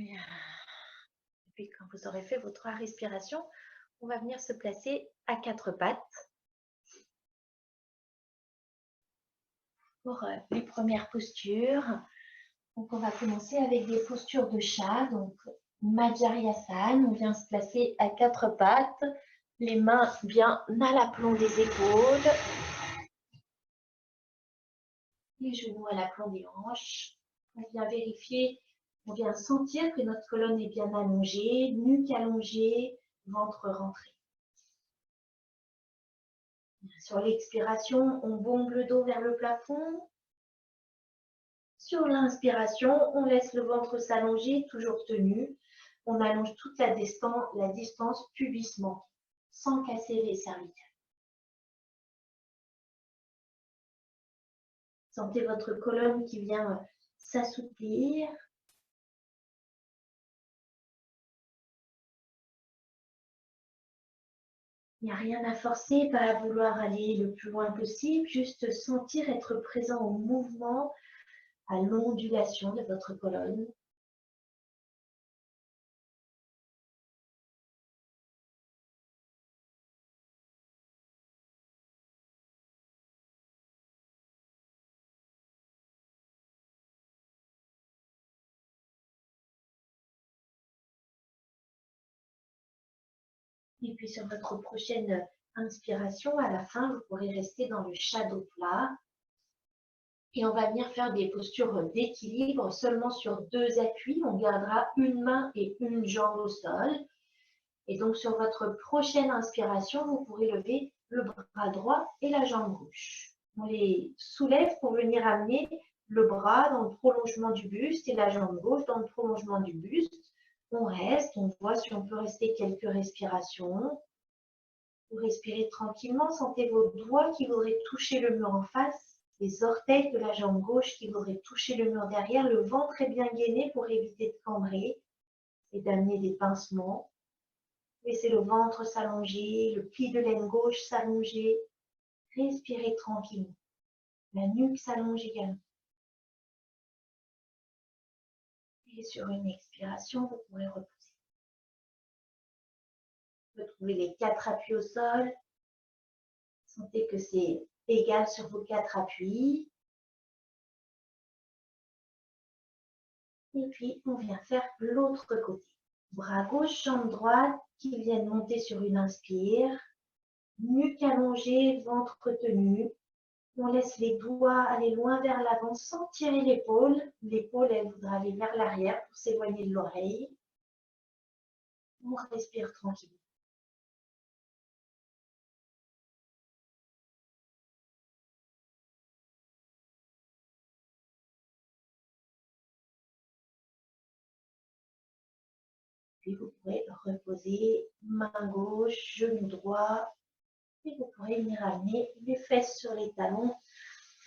Et puis quand vous aurez fait vos 3 respirations, on va venir se placer à 4 pattes pour les premières postures. Donc on va commencer avec des postures de chat, donc Madhyayasana. On vient se placer à 4 pattes, les mains bien à l'aplomb des épaules, les genoux à l'aplomb des hanches. On vient vérifier, on vient sentir que notre colonne est bien allongée, nuque allongée, ventre rentré. Sur l'expiration, on bombe le dos vers le plafond. Sur l'inspiration, on laisse le ventre s'allonger, toujours tenu. On allonge toute la distance pubis-menton, sans casser les cervicales. Sentez votre colonne qui vient s'assouplir. Il n'y a rien à forcer, pas à vouloir aller le plus loin possible, juste sentir être présent au mouvement, à l'ondulation de votre colonne. Et puis sur votre prochaine inspiration, à la fin, vous pourrez rester dans le shadow plat. Et on va venir faire des postures d'équilibre seulement sur 2 appuis. On gardera une main et une jambe au sol. Et donc sur votre prochaine inspiration, vous pourrez lever le bras droit et la jambe gauche. On les soulève pour venir amener le bras dans le prolongement du buste et la jambe gauche dans le prolongement du buste. On reste, on voit si on peut rester quelques respirations. Vous respirez tranquillement, sentez vos doigts qui voudraient toucher le mur en face, les orteils de la jambe gauche qui voudraient toucher le mur derrière, le ventre est bien gainé pour éviter de cambrer et d'amener des pincements. Laissez le ventre s'allonger, le pli de l'aine gauche s'allonger. Respirez tranquillement. La nuque s'allonge également. Et sur une expiration, vous pourrez reposer. Retrouvez les 4 appuis au sol. Sentez que c'est égal sur vos 4 appuis. Et puis, on vient faire l'autre côté. Bras gauche, jambe droite qui viennent monter sur une inspire. Nuque allongée, ventre tenu. On laisse les doigts aller loin vers l'avant sans tirer l'épaule. L'épaule, elle voudra aller vers l'arrière pour s'éloigner de l'oreille. On respire tranquillement. Puis vous pourrez reposer main gauche, genou droit. Et vous pourrez venir amener les fesses sur les talons,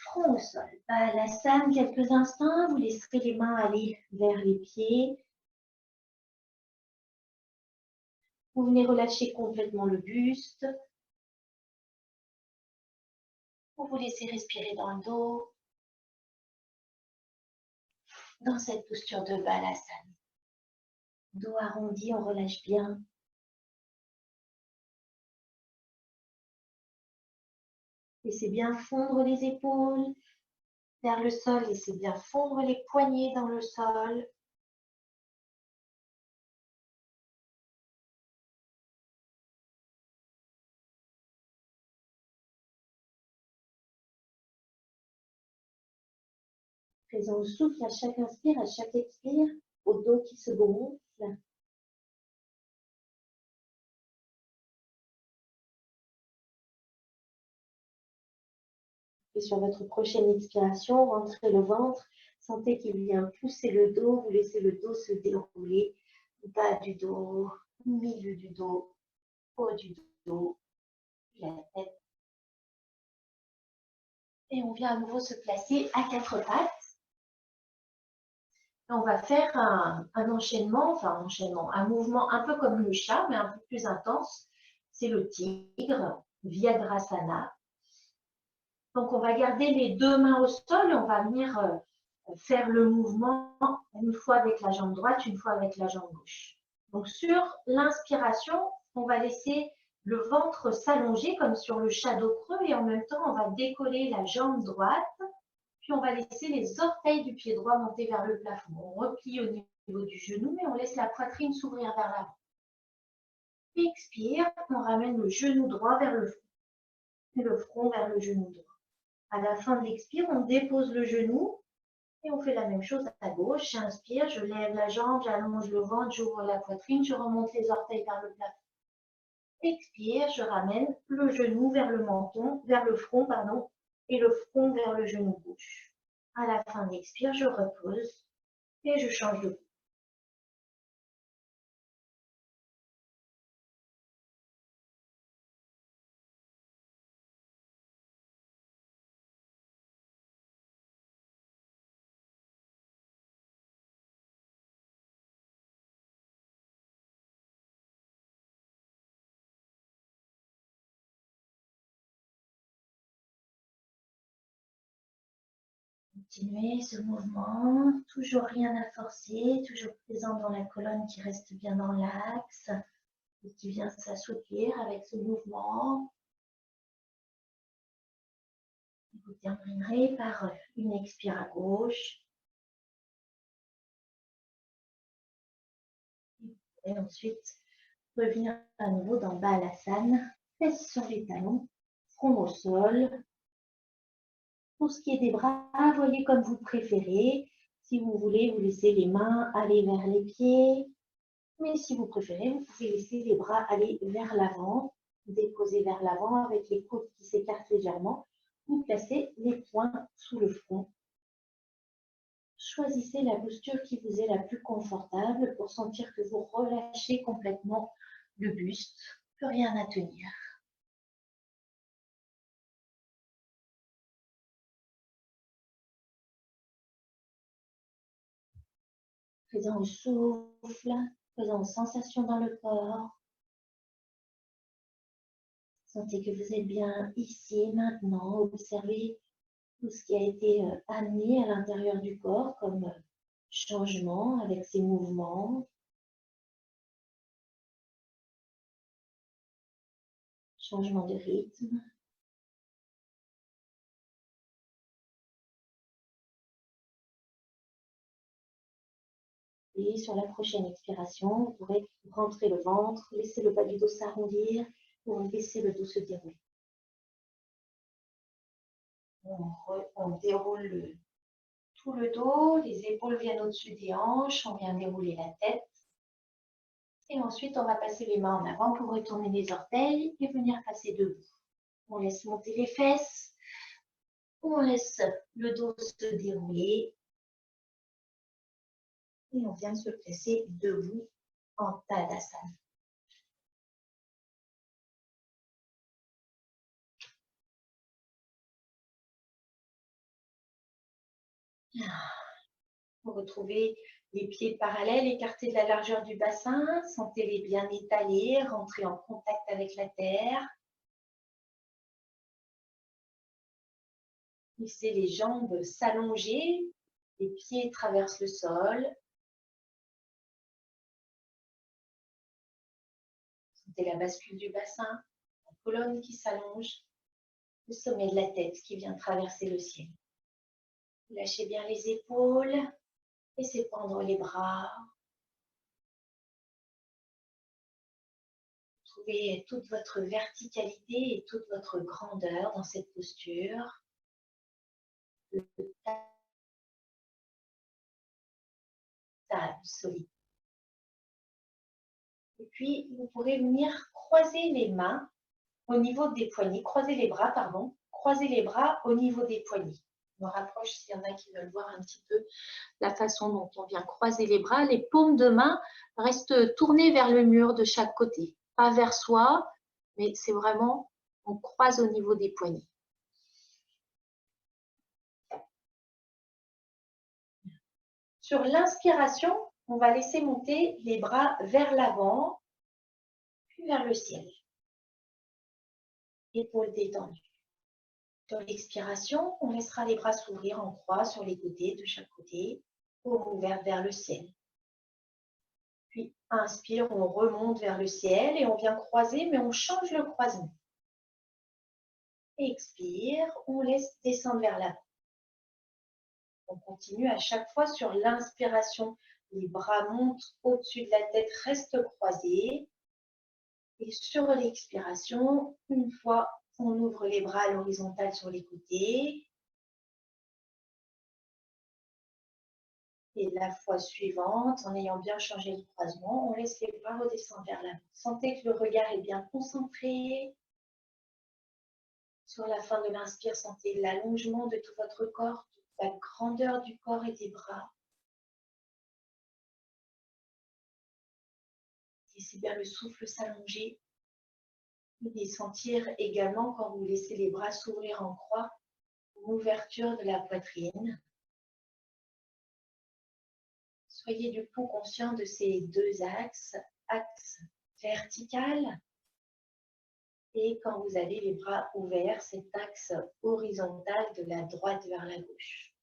front au sol. Balasana, quelques instants, vous laisserez les mains aller vers les pieds. Vous venez relâcher complètement le buste. Vous vous laissez respirer dans le dos. Dans cette posture de Balasana. Dos arrondi, on relâche bien. Laissez bien fondre les épaules vers le sol. Laissez bien fondre les poignets dans le sol. Présent au souffle à chaque inspire, à chaque expire, au dos qui se gonfle. Et sur votre prochaine expiration, rentrez le ventre. Sentez qu'il vient pousser le dos. Vous laissez le dos se dérouler. Bas du dos, milieu du dos, haut du dos, la tête. Et on vient à nouveau se placer à 4 pattes. On va faire un enchaînement, un mouvement un peu comme le chat, mais un peu plus intense. C'est le tigre, Vyagrasana. Donc, on va garder les 2 mains au sol et on va venir faire le mouvement une fois avec la jambe droite, une fois avec la jambe gauche. Donc sur l'inspiration, on va laisser le ventre s'allonger comme sur le shadow creux et en même temps, on va décoller la jambe droite, puis on va laisser les orteils du pied droit monter vers le plafond. On replie au niveau du genou et on laisse la poitrine s'ouvrir vers l'avant. Expire, on ramène le genou droit vers le front et le front vers le genou droit. À la fin de l'expire, on dépose le genou et on fait la même chose à gauche. J'inspire, je lève la jambe, j'allonge le ventre, j'ouvre la poitrine, je remonte les orteils vers le plafond. Expire, je ramène le genou vers le menton, vers le front, pardon, et le front vers le genou gauche. À la fin de l'expire, je repose et je change de cou. Continuez ce mouvement, toujours rien à forcer, toujours présent dans la colonne qui reste bien dans l'axe et qui vient s'assouplir avec ce mouvement. Vous terminerez par une expire à gauche. Et ensuite, revenir à nouveau dans Balasana, fesses sur les talons, front au sol. Pour ce qui est des bras, voyez comme vous préférez. Si vous voulez, vous laissez les mains aller vers les pieds. Mais si vous préférez, vous pouvez laisser les bras aller vers l'avant, déposer vers l'avant avec les coudes qui s'écartent légèrement. Vous placez les poings sous le front. Choisissez la posture qui vous est la plus confortable pour sentir que vous relâchez complètement le buste, plus rien à tenir. Faisant au souffle, faisant aux sensations dans le corps. Sentez que vous êtes bien ici, maintenant. Observez tout ce qui a été amené à l'intérieur du corps comme changement avec ces mouvements. Changement de rythme. Et sur la prochaine expiration, vous pourrez rentrer le ventre, laisser le bas du dos s'arrondir ou laisser le dos se dérouler. On déroule tout le dos, les épaules viennent au-dessus des hanches, on vient dérouler la tête. Et ensuite, on va passer les mains en avant pour retourner les orteils et venir passer debout. On laisse monter les fesses, on laisse le dos se dérouler. Et on vient se placer debout en Tadasana. Vous retrouvez les pieds parallèles, écartés de la largeur du bassin. Sentez-les bien étalés, rentrer en contact avec la terre. Laissez les jambes s'allonger, les pieds traversent le sol. Sentez la bascule du bassin, la colonne qui s'allonge, le sommet de la tête qui vient traverser le ciel. Lâchez bien les épaules, laissez pendre les bras. Trouvez toute votre verticalité et toute votre grandeur dans cette posture. Solide. Et puis, vous pourrez venir croiser les mains au niveau des poignets, croiser les bras, pardon, croiser les bras au niveau des poignets. Je me rapproche s'il y en a qui veulent voir un petit peu la façon dont on vient croiser les bras. Les paumes de main restent tournées vers le mur de chaque côté, pas vers soi, mais c'est vraiment, on croise au niveau des poignets. Sur l'inspiration, on va laisser monter les bras vers l'avant, puis vers le ciel. Épaules détendues. Sur l'expiration, on laissera les bras s'ouvrir en croix sur les côtés, de chaque côté, paume ouverte vers le ciel. Puis, inspire, on remonte vers le ciel et on vient croiser, mais on change le croisement. Expire, on laisse descendre vers l'avant. On continue à chaque fois sur l'inspiration. Les bras montent au-dessus de la tête, restent croisés. Et sur l'expiration, une fois, on ouvre les bras à l'horizontale sur les côtés. Et la fois suivante, en ayant bien changé le croisement, on laisse les bras redescendre vers l'avant. Sentez que le regard est bien concentré. Sur la fin de l'inspire, sentez l'allongement de tout votre corps, toute la grandeur du corps et des bras. Laissez bien le souffle s'allonger. Et sentir également, quand vous laissez les bras s'ouvrir en croix, une ouverture de la poitrine. Soyez du coup conscient de ces deux axes, axe vertical et quand vous avez les bras ouverts, cet axe horizontal de la droite vers la gauche.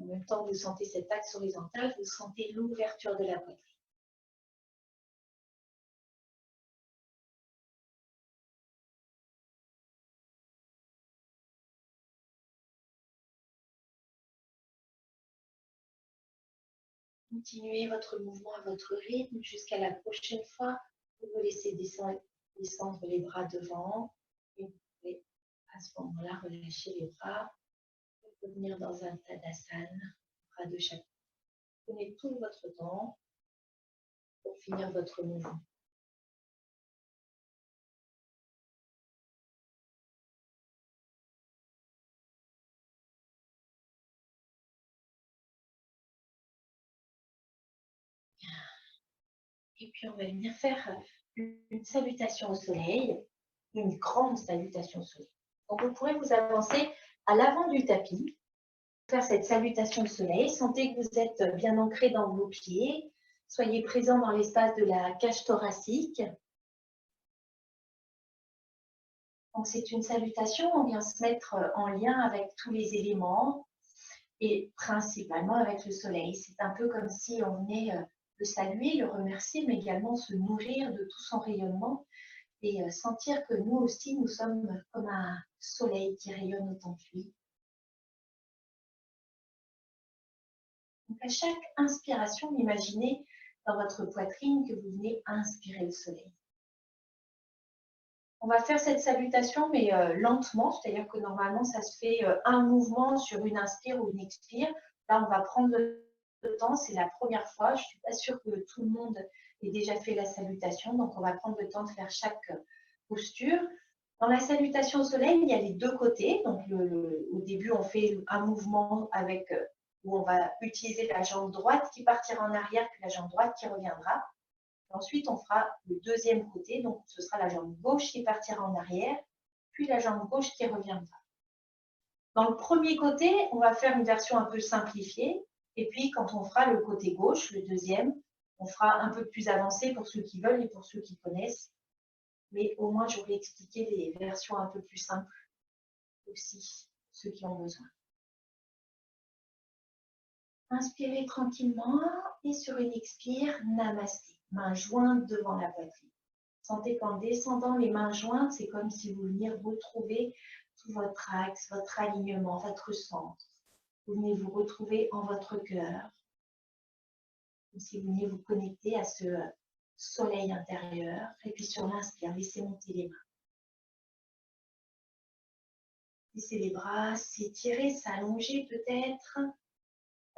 En même temps que vous sentez cet axe horizontal, vous sentez l'ouverture de la poitrine. Continuez votre mouvement à votre rythme jusqu'à la prochaine fois. Vous vous laissez descendre les bras devant et vous pouvez à ce moment-là relâcher les bras et revenir dans un Tadasana, bras de chaque côté. Prenez tout votre temps pour finir votre mouvement. Et puis, on va venir faire une salutation au soleil, une grande salutation au soleil. Donc, vous pourrez vous avancer à l'avant du tapis, faire cette salutation au soleil. Sentez que vous êtes bien ancré dans vos pieds. Soyez présent dans l'espace de la cage thoracique. Donc, c'est une salutation. On vient se mettre en lien avec tous les éléments et principalement avec le soleil. C'est un peu comme si on venait le saluer, le remercier, mais également se nourrir de tout son rayonnement et sentir que nous aussi, nous sommes comme un soleil qui rayonne autant que lui. Donc à chaque inspiration, imaginez dans votre poitrine que vous venez inspirer le soleil. On va faire cette salutation, mais lentement, c'est-à-dire que normalement, ça se fait un mouvement sur une inspire ou une expire. Là, on va prendre le temps, c'est la première fois. Je ne suis pas sûre que tout le monde ait déjà fait la salutation, donc on va prendre le temps de faire chaque posture. Dans la salutation au soleil, il y a les deux côtés. Donc, au début, on fait un mouvement avec, où on va utiliser la jambe droite qui partira en arrière, puis la jambe droite qui reviendra. Ensuite, on fera le deuxième côté, donc ce sera la jambe gauche qui partira en arrière, puis la jambe gauche qui reviendra. Dans le premier côté, on va faire une version un peu simplifiée, et puis quand on fera le côté gauche, le deuxième, on fera un peu plus avancé pour ceux qui veulent et pour ceux qui connaissent, mais au moins j'aurais expliqué les versions un peu plus simples aussi, ceux qui ont besoin. Inspirez tranquillement et sur une expire, namasté. Mains jointes devant la poitrine. Sentez qu'en descendant les mains jointes, c'est comme si vous veniez retrouver tout votre axe, votre alignement, votre centre. Vous venez vous retrouver en votre cœur. Comme si vous veniez vous connecter à ce soleil intérieur. Et puis sur l'inspire, laissez monter les mains. Laissez les bras s'étirer, s'allonger peut-être.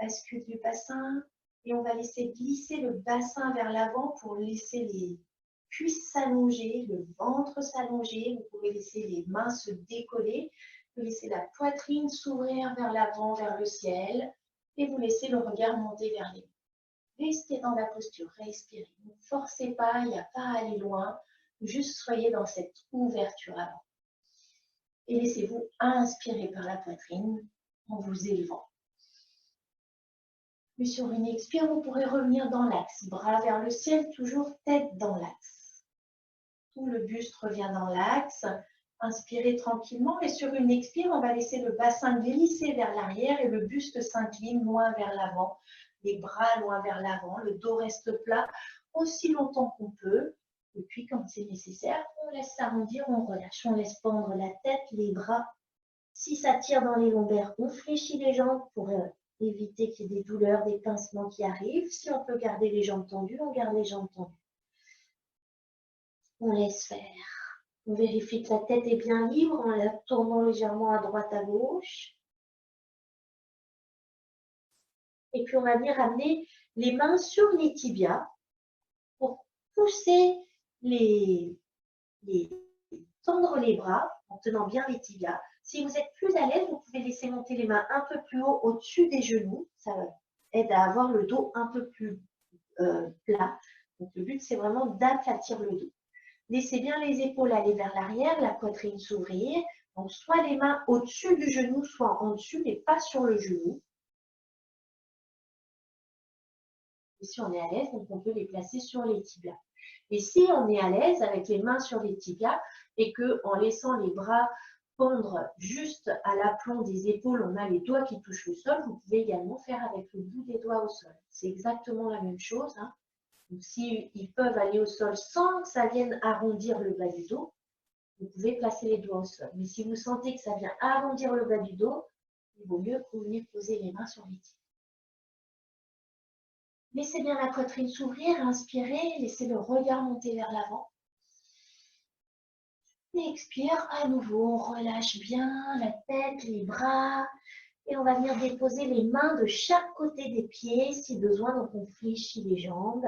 Bascule du bassin. Et on va laisser glisser le bassin vers l'avant pour laisser les cuisses s'allonger, le ventre s'allonger. Vous pouvez laisser les mains se décoller. Vous laissez la poitrine s'ouvrir vers l'avant, vers le ciel. Et vous laissez le regard monter vers les mains. Restez dans la posture, respirez. Ne forcez pas, il n'y a pas à aller loin. Juste soyez dans cette ouverture avant. Et laissez-vous inspirer par la poitrine en vous élevant. Puis sur une expire, vous pourrez revenir dans l'axe. Bras vers le ciel, toujours tête dans l'axe. Tout le buste revient dans l'axe. Inspirez tranquillement et sur une expire, on va laisser le bassin glisser vers l'arrière et le buste s'incline loin vers l'avant. Les bras loin vers l'avant, le dos reste plat aussi longtemps qu'on peut. Et puis, quand c'est nécessaire, on laisse s'arrondir, on relâche. On laisse pendre la tête, les bras. Si ça tire dans les lombaires, on fléchit les jambes pour éviter qu'il y ait des douleurs, des pincements qui arrivent. Si on peut garder les jambes tendues, on garde les jambes tendues. On laisse faire. On vérifie que la tête est bien libre en la tournant légèrement à droite, à gauche. Et puis, on va venir amener les mains sur les tibias pour pousser tendre les bras en tenant bien les tibias. Si vous êtes plus à l'aise, vous pouvez laisser monter les mains un peu plus haut au-dessus des genoux. Ça aide à avoir le dos un peu plus plat. Donc, le but, c'est vraiment d'aplatir le dos. Laissez bien les épaules aller vers l'arrière, la poitrine s'ouvrir. Donc, soit les mains au-dessus du genou, soit en dessus, mais pas sur le genou. Et si on est à l'aise, donc on peut les placer sur les tibias. Et si on est à l'aise avec les mains sur les tibias et qu'en laissant les bras pondre juste à l'aplomb des épaules, on a les doigts qui touchent le sol, vous pouvez également faire avec le bout des doigts au sol. C'est exactement la même chose. Hein. Donc, s'ils peuvent aller au sol sans que ça vienne arrondir le bas du dos, vous pouvez placer les doigts au sol. Mais si vous sentez que ça vient arrondir le bas du dos, il vaut mieux que vous veniez poser les mains sur les tibias. Laissez bien la poitrine s'ouvrir, inspirez, laissez le regard monter vers l'avant. Et expire à nouveau, on relâche bien la tête, les bras. Et on va venir déposer les mains de chaque côté des pieds si besoin, donc on fléchit les jambes.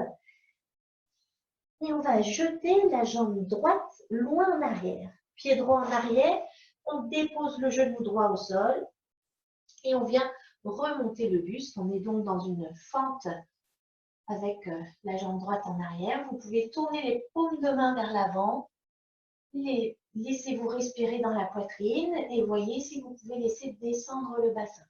Et on va jeter la jambe droite loin en arrière. Pied droit en arrière, on dépose le genou droit au sol. Et on vient remonter le buste. On est donc dans une fente avec la jambe droite en arrière. Vous pouvez tourner les paumes de main vers l'avant. Laissez-vous respirer dans la poitrine et voyez si vous pouvez laisser descendre le bassin.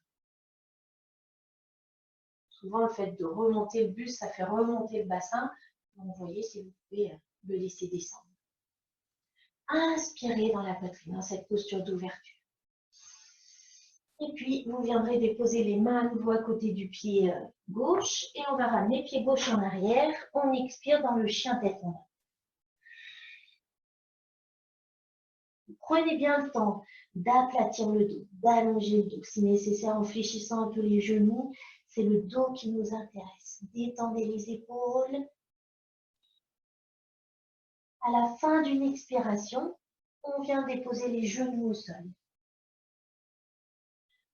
Souvent, le fait de remonter le buste, ça fait remonter le bassin. Donc, voyez si vous pouvez le laisser descendre. Inspirez dans la poitrine, dans cette posture d'ouverture. Et puis, vous viendrez déposer les mains à nouveau à côté du pied gauche et on va ramener pied gauche en arrière. On expire dans le chien tête en bas. Prenez bien le temps d'aplatir le dos, d'allonger le dos. Si nécessaire, en fléchissant un peu les genoux, c'est le dos qui nous intéresse. Détendez les épaules. À la fin d'une expiration, on vient déposer les genoux au sol.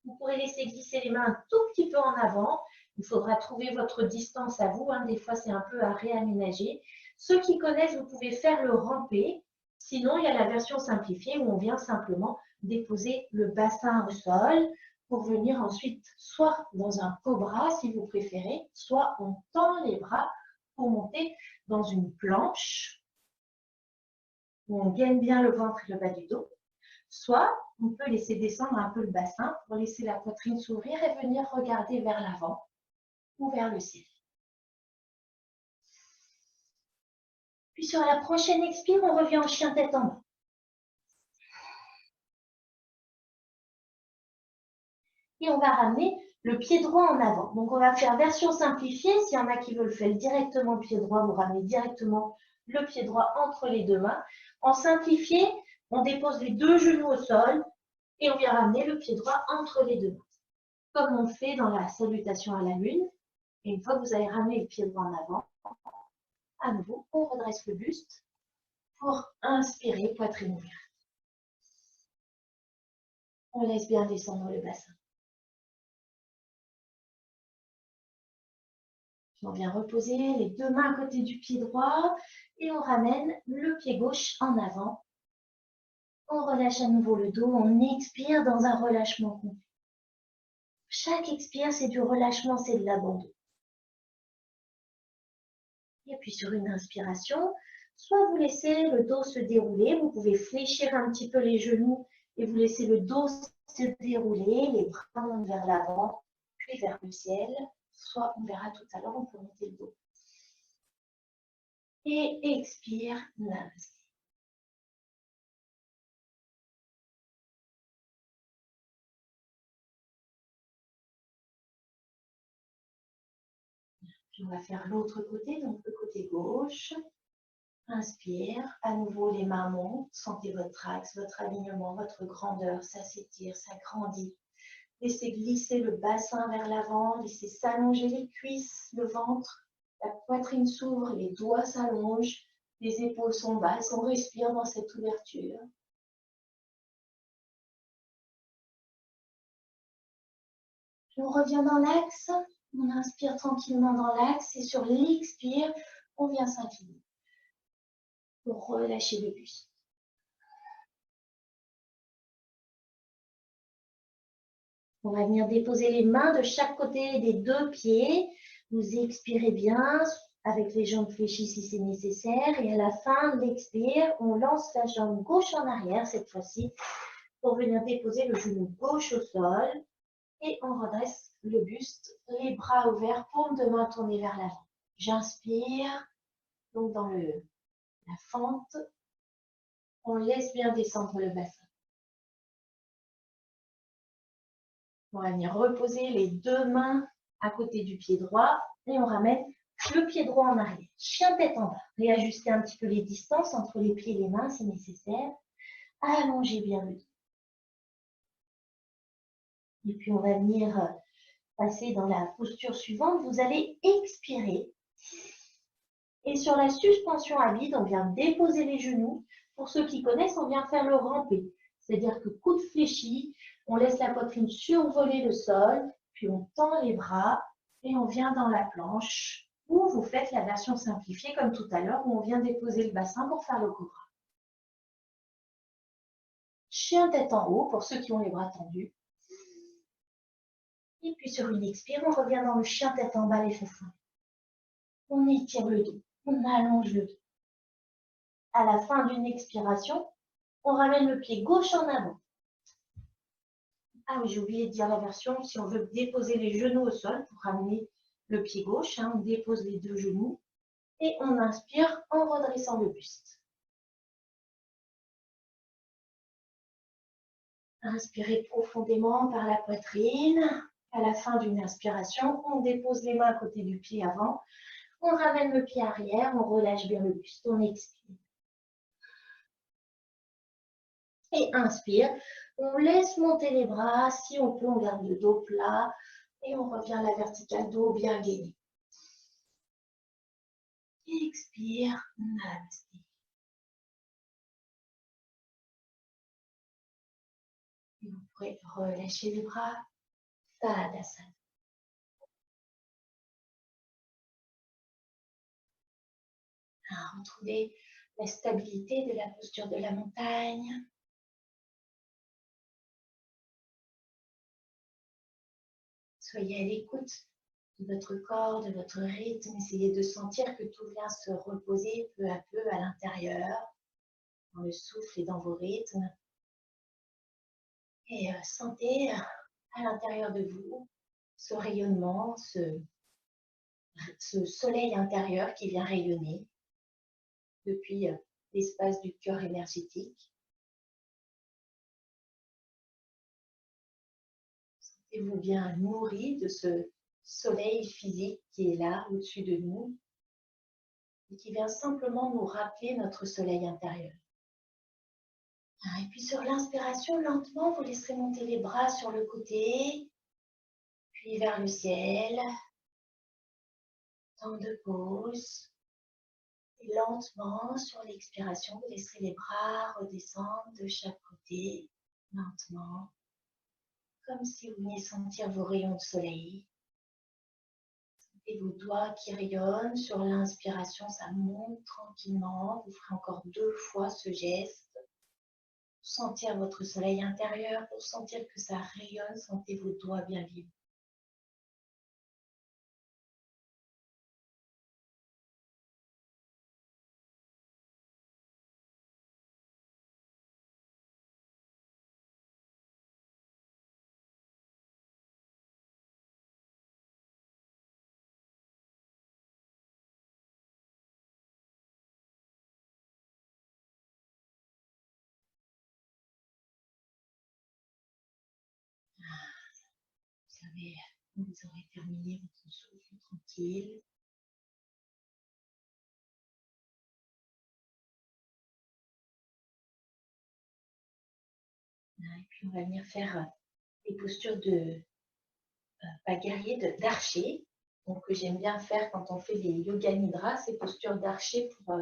Vous pourrez laisser glisser les mains un tout petit peu en avant. Il faudra trouver votre distance à vous. Hein. Des fois, c'est un peu à réaménager. Ceux qui connaissent, vous pouvez faire le rampé. Sinon, il y a la version simplifiée où on vient simplement déposer le bassin au sol pour venir ensuite soit dans un cobra si vous préférez, soit on tend les bras pour monter dans une planche où on gaine bien le ventre et le bas du dos. Soit on peut laisser descendre un peu le bassin pour laisser la poitrine s'ouvrir et venir regarder vers l'avant ou vers le ciel. Puis sur la prochaine expire, on revient en chien tête en bas. Et on va ramener le pied droit en avant. Donc on va faire version simplifiée. S'il y en a qui veulent faire directement le pied droit, vous ramenez directement le pied droit entre les deux mains. En simplifié, on dépose les deux genoux au sol et on vient ramener le pied droit entre les deux mains. Comme on fait dans la salutation à la lune. Et une fois que vous avez ramené le pied droit en avant, à nouveau, on redresse le buste pour inspirer, poitrine ouverte. On laisse bien descendre le bassin. On vient reposer les deux mains à côté du pied droit et on ramène le pied gauche en avant. On relâche à nouveau le dos, on expire dans un relâchement complet. Chaque expire, c'est du relâchement, c'est de l'abandon. Et puis sur une inspiration, soit vous laissez le dos se dérouler, vous pouvez fléchir un petit peu les genoux et vous laissez le dos se dérouler, les bras montent vers l'avant, puis vers le ciel. Soit on verra tout à l'heure, on peut monter le dos. Et expire, namaste. Puis on va faire l'autre côté, donc le côté gauche. Inspire, à nouveau les mains montent, sentez votre axe, votre alignement, votre grandeur, ça s'étire, ça grandit. Laissez glisser le bassin vers l'avant, laissez s'allonger les cuisses, le ventre, la poitrine s'ouvre, les doigts s'allongent, les épaules sont basses, on respire dans cette ouverture. On revient dans l'axe, on inspire tranquillement dans l'axe et sur l'expire, on vient s'incliner pour relâcher le buste. On va venir déposer les mains de chaque côté des deux pieds. Vous expirez bien avec les jambes fléchies si c'est nécessaire. Et à la fin de l'expire, on lance la jambe gauche en arrière cette fois-ci pour venir déposer le genou gauche au sol. Et on redresse le buste, les bras ouverts, paume de main tournée vers l'avant. J'inspire, donc dans la fente. On laisse bien descendre le bassin. On va venir reposer les deux mains à côté du pied droit et on ramène le pied droit en arrière. Chien tête en bas. Réajustez un petit peu les distances entre les pieds et les mains si nécessaire. Allongez bien le dos. Et puis on va venir passer dans la posture suivante. Vous allez expirer. Et sur la suspension à vide, on vient déposer les genoux. Pour ceux qui connaissent, on vient faire le rampé. C'est-à-dire que coude fléchi, on laisse la poitrine survoler le sol, puis on tend les bras et on vient dans la planche. Ou vous faites la version simplifiée comme tout à l'heure où on vient déposer le bassin pour faire le cobra. Chien tête en haut pour ceux qui ont les bras tendus. Et puis sur une expire, on revient dans le chien tête en bas, les fesses. On étire le dos, on allonge le dos. À la fin d'une expiration, on ramène le pied gauche en avant. Ah oui, j'ai oublié de dire la version, si on veut déposer les genoux au sol pour ramener le pied gauche, on dépose les deux genoux et on inspire en redressant le buste. Inspirez profondément par la poitrine. À la fin d'une inspiration, on dépose les mains à côté du pied avant, on ramène le pied arrière, on relâche bien le buste, on expire. Et inspire, on laisse monter les bras, si on peut, on garde le dos plat et on revient à la verticale, dos bien gainé. Expire, namasté. Et vous pourrez relâcher les bras, Tadasana. Retrouvez la stabilité de la posture de la montagne. Soyez à l'écoute de votre corps, de votre rythme. Essayez de sentir que tout vient se reposer peu à peu à l'intérieur, dans le souffle et dans vos rythmes. Et sentez à l'intérieur de vous ce rayonnement, ce soleil intérieur qui vient rayonner depuis l'espace du cœur énergétique. Sentez-vous bien nourri de ce soleil physique qui est là au-dessus de nous et qui vient simplement nous rappeler notre soleil intérieur. Et puis sur l'inspiration, lentement, vous laisserez monter les bras sur le côté, puis vers le ciel. Temps de pause. Et lentement, sur l'expiration, vous laisserez les bras redescendre de chaque côté, lentement, comme si vous veniez sentir vos rayons de soleil. Et vos doigts qui rayonnent. Sur l'inspiration, ça monte tranquillement. Vous ferez encore 2 fois ce geste. Sentir votre soleil intérieur, pour sentir que ça rayonne, sentez vos doigts bien libres. Vous aurez terminé votre souffle tranquille. Et puis, on va venir faire des postures de pas guerrier, d'archer. Donc, que j'aime bien faire quand on fait les yoga nidra, ces postures d'archer pour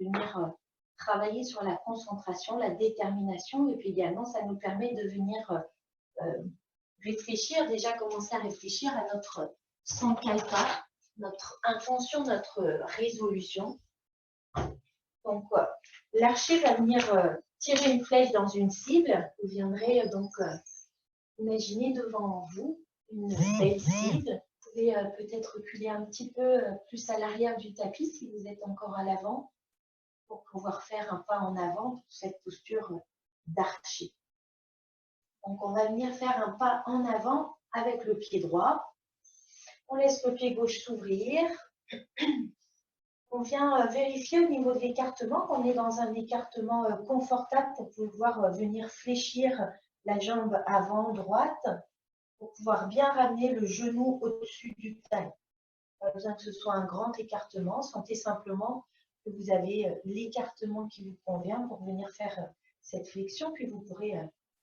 venir travailler sur la concentration, la détermination. Et puis également, ça nous permet de venir réfléchir, déjà commencer à réfléchir à notre sankalpa, notre intention, notre résolution. Donc, l'archer va venir tirer une flèche dans une cible. Vous viendrez donc imaginer devant vous une belle cible. Vous pouvez peut-être reculer un petit peu plus à l'arrière du tapis si vous êtes encore à l'avant pour pouvoir faire un pas en avant pour cette posture d'archer. Donc, on va venir faire un pas en avant avec le pied droit. On laisse le pied gauche s'ouvrir. On vient vérifier au niveau de l'écartement qu'on est dans un écartement confortable pour pouvoir venir fléchir la jambe avant droite pour pouvoir bien ramener le genou au-dessus du talon. Pas besoin que ce soit un grand écartement. Sentez simplement que vous avez l'écartement qui vous convient pour venir faire cette flexion. Puis vous pourrez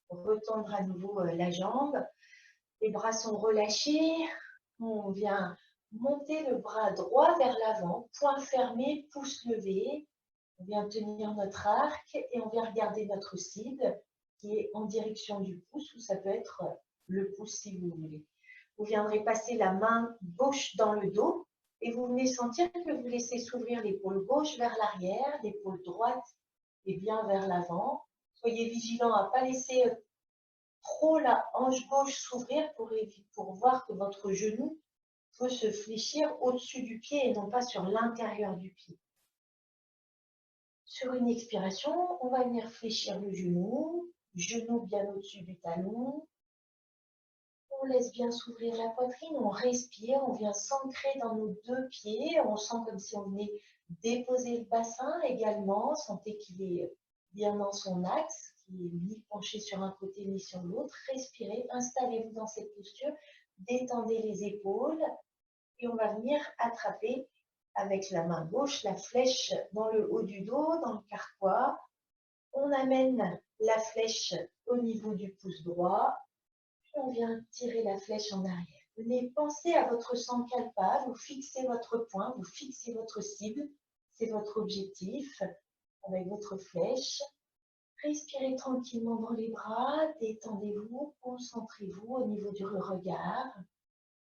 retendre à nouveau la jambe. Les bras sont relâchés. On vient monter le bras droit vers l'avant, poing fermé, pouce levé. On vient tenir notre arc et on vient regarder notre cible qui est en direction du pouce, ou ça peut être le pouce si vous voulez. Vous viendrez passer la main gauche dans le dos et vous venez sentir que vous laissez s'ouvrir l'épaule gauche vers l'arrière, l'épaule droite et bien vers l'avant. Soyez vigilant à ne pas laisser trop la hanche gauche s'ouvrir pour voir que votre genou peut se fléchir au-dessus du pied et non pas sur l'intérieur du pied. Sur une expiration, on va venir fléchir le genou bien au-dessus du talon. On laisse bien s'ouvrir la poitrine, on respire, on vient s'ancrer dans nos deux pieds. On sent comme si on venait déposer le bassin également. Sentez qu'il est bien dans son axe, qu'il n'est ni penché sur un côté ni sur l'autre. Respirez, installez-vous dans cette posture, détendez les épaules et on va venir attraper avec la main gauche la flèche dans le haut du dos, dans le carquois. On amène la flèche au niveau du pouce droit. On vient tirer la flèche en arrière. Venez penser à votre sankalpa, vous fixez votre point, vous fixez votre cible, c'est votre objectif avec votre flèche. Respirez tranquillement dans les bras, détendez-vous, concentrez-vous au niveau du regard.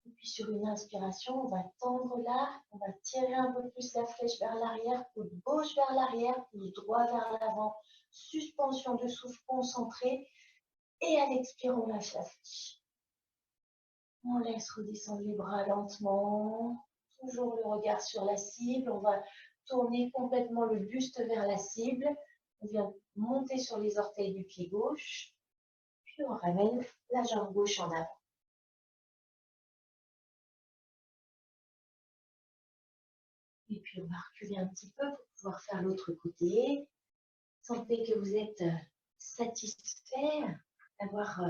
Et puis sur une inspiration, on va tendre l'arc, on va tirer un peu plus la flèche vers l'arrière, pouce gauche vers l'arrière, pouce droit vers l'avant, suspension de souffle concentré. Et à l'expire, on lâche la flèche. On laisse redescendre les bras lentement. Toujours le regard sur la cible. On va tourner complètement le buste vers la cible. On vient monter sur les orteils du pied gauche. Puis on ramène la jambe gauche en avant. Et puis on va reculer un petit peu pour pouvoir faire l'autre côté. Sentez que vous êtes satisfait d'avoir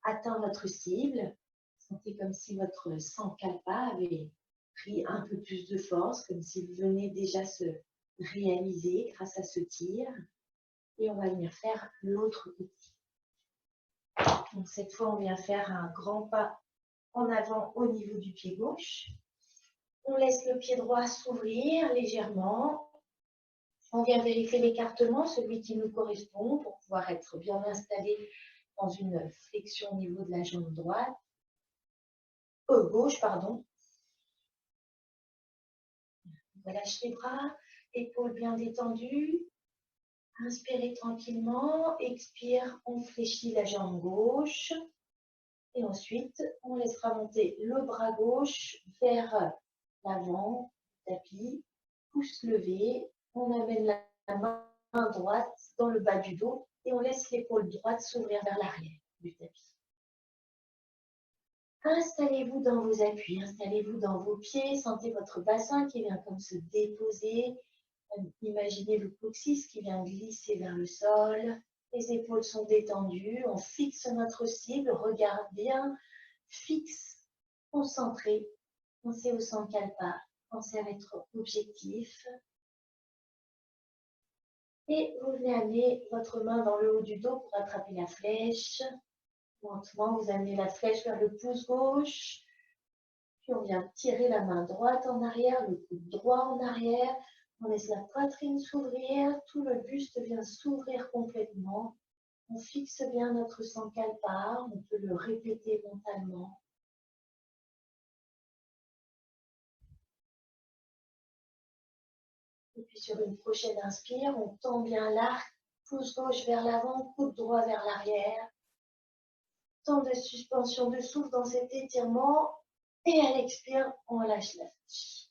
atteint votre cible. Sentez comme si votre sankalpa avait pris un peu plus de force, comme s'il venait déjà se réaliser grâce à ce tir. Et on va venir faire l'autre côté. Donc cette fois, on vient faire un grand pas en avant au niveau du pied gauche. On laisse le pied droit s'ouvrir légèrement. On vient vérifier l'écartement, celui qui nous correspond, pour pouvoir être bien installé dans une flexion au niveau de la jambe droite. Gauche, pardon. On relâche les bras, épaules bien détendues. Inspirez tranquillement, expire, on fléchit la jambe gauche. Et ensuite, on laissera monter le bras gauche vers l'avant, tapis, pouce levé. On amène la main droite dans le bas du dos et on laisse l'épaule droite s'ouvrir vers l'arrière du tapis. Installez-vous dans vos appuis, installez-vous dans vos pieds, sentez votre bassin qui vient comme se déposer. Imaginez le coccyx qui vient glisser vers le sol. Les épaules sont détendues, on fixe notre cible, regard bien fixe, concentré. Pensez au sankalpa, pensez à votre objectif. Et vous venez amener votre main dans le haut du dos pour attraper la flèche. Lentement, vous amenez la flèche vers le pouce gauche. Puis on vient tirer la main droite en arrière, le coude droit en arrière. On laisse la poitrine s'ouvrir, tout le buste vient s'ouvrir complètement. On fixe bien notre sankalpa, on peut le répéter mentalement. Et puis sur une prochaine inspire, on tend bien l'arc, pouce gauche vers l'avant, coude droit vers l'arrière. Temps de suspension de souffle dans cet étirement. Et à l'expire, on lâche la flèche.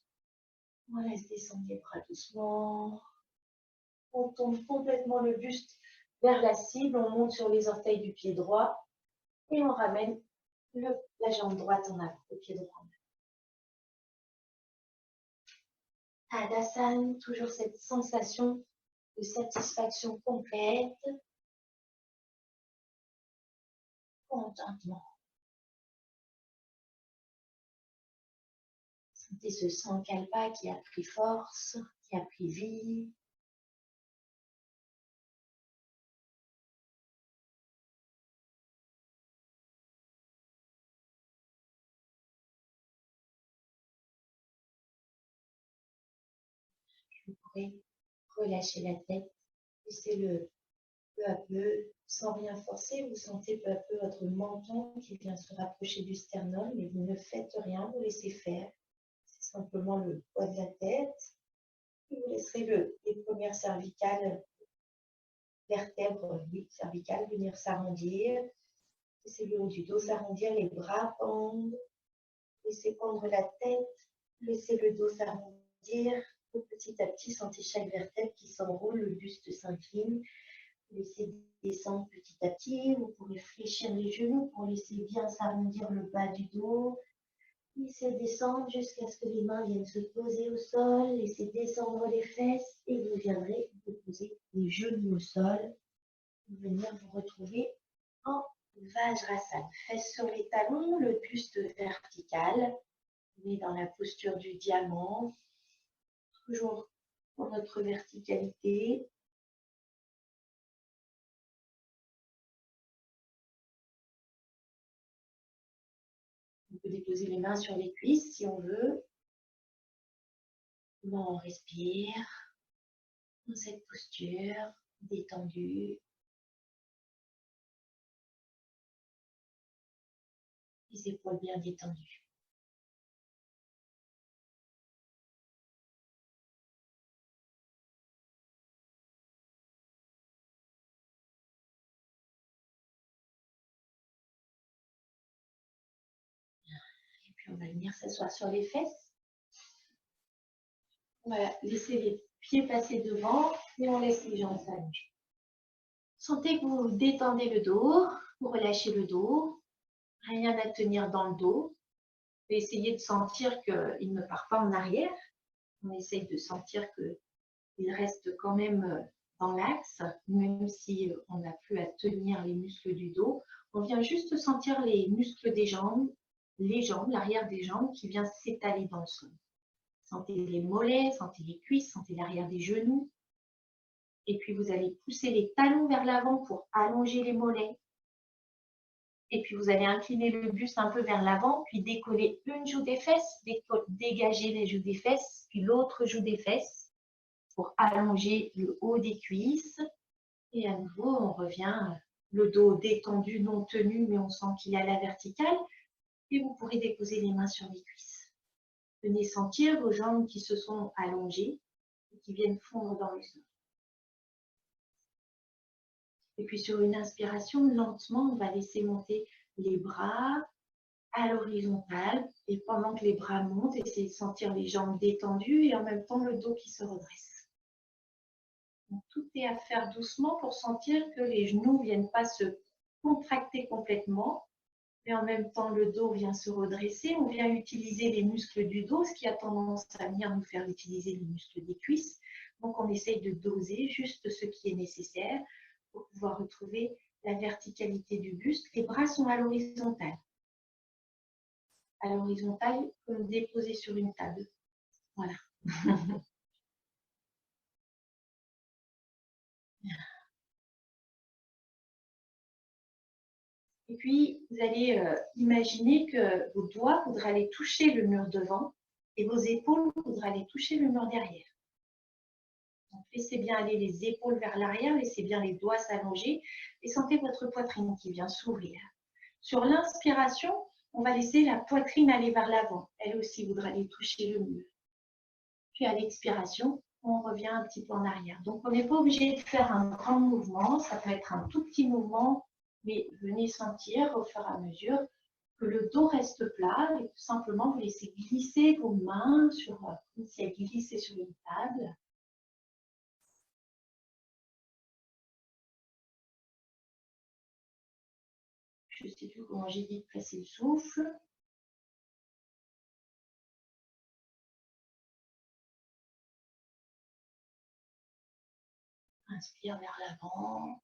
On laisse descendre les bras doucement. On tourne complètement le buste vers la cible. On monte sur les orteils du pied droit. Et on ramène la jambe droite en avant, le pied droit en avant. Tadasana, toujours cette sensation de satisfaction complète. Contentement. Sentez ce sankalpa qui a pris force, qui a pris vie. Vous pourrez relâcher la tête, laissez-le peu à peu, sans rien forcer. Vous sentez peu à peu votre menton qui vient se rapprocher du sternum, mais vous ne faites rien, vous laissez faire. C'est simplement le poids de la tête. Et vous laisserez les premières vertèbres cervicales venir s'arrondir. Laissez le haut du dos s'arrondir, les bras pendent. Laissez pendre la tête, laissez le dos s'arrondir. Petit à petit, sentez chaque vertèbre qui s'enroule, le buste s'incline. Laissez descendre petit à petit. Vous pourrez fléchir les genoux pour laisser bien s'arrondir le bas du dos. Laissez descendre jusqu'à ce que les mains viennent se poser au sol. Laissez descendre les fesses et vous viendrez vous poser les genoux au sol. Vous venir vous retrouver en Vajrasana. Fesses sur les talons, le buste vertical. On est dans la posture du diamant. Toujours pour notre verticalité. On peut déposer les mains sur les cuisses si on veut. On respire dans cette posture détendue. Les épaules bien détendues. Et puis on va venir s'asseoir sur les fesses. On va laisser les pieds passer devant et on laisse les jambes s'allonger. Sentez que vous détendez le dos, vous relâchez le dos. Rien à tenir dans le dos. Essayez de sentir qu'il ne part pas en arrière. On essaye de sentir qu'il reste quand même dans l'axe, même si on n'a plus à tenir les muscles du dos. On vient juste sentir les muscles des jambes, l'arrière des jambes qui vient s'étaler dans le sol. Sentez les mollets, sentez les cuisses, sentez l'arrière des genoux. Et puis vous allez pousser les talons vers l'avant pour allonger les mollets. Et puis vous allez incliner le buste un peu vers l'avant, puis décoller une joue des fesses, dégager les joues des fesses, puis l'autre joue des fesses pour allonger le haut des cuisses. Et à nouveau, on revient, le dos détendu, non tenu, mais on sent qu'il est à la verticale. Et vous pourrez déposer les mains sur les cuisses. Venez sentir vos jambes qui se sont allongées et qui viennent fondre dans le sol. Et puis sur une inspiration, lentement, on va laisser monter les bras à l'horizontale. Et pendant que les bras montent, essayez de sentir les jambes détendues et en même temps le dos qui se redresse. Donc, tout est à faire doucement pour sentir que les genoux ne viennent pas se contracter complètement. Mais en même temps, le dos vient se redresser. On vient utiliser les muscles du dos, ce qui a tendance à venir nous faire utiliser les muscles des cuisses. Donc, on essaye de doser juste ce qui est nécessaire pour pouvoir retrouver la verticalité du buste. Les bras sont à l'horizontale. À l'horizontale, comme déposés sur une table. Voilà. Et puis, vous allez imaginer que vos doigts voudraient aller toucher le mur devant et vos épaules voudraient aller toucher le mur derrière. Donc, laissez bien aller les épaules vers l'arrière, laissez bien les doigts s'allonger et sentez votre poitrine qui vient s'ouvrir. Sur l'inspiration, on va laisser la poitrine aller vers l'avant. Elle aussi voudra aller toucher le mur. Puis à l'expiration, on revient un petit peu en arrière. Donc, on n'est pas obligé de faire un grand mouvement. Ça peut être un tout petit mouvement, mais venez sentir au fur et à mesure que le dos reste plat et tout simplement vous laissez glisser vos mains comme si elles glissaient sur une table. Je ne sais plus comment j'ai dit de placer le souffle. Inspire vers l'avant,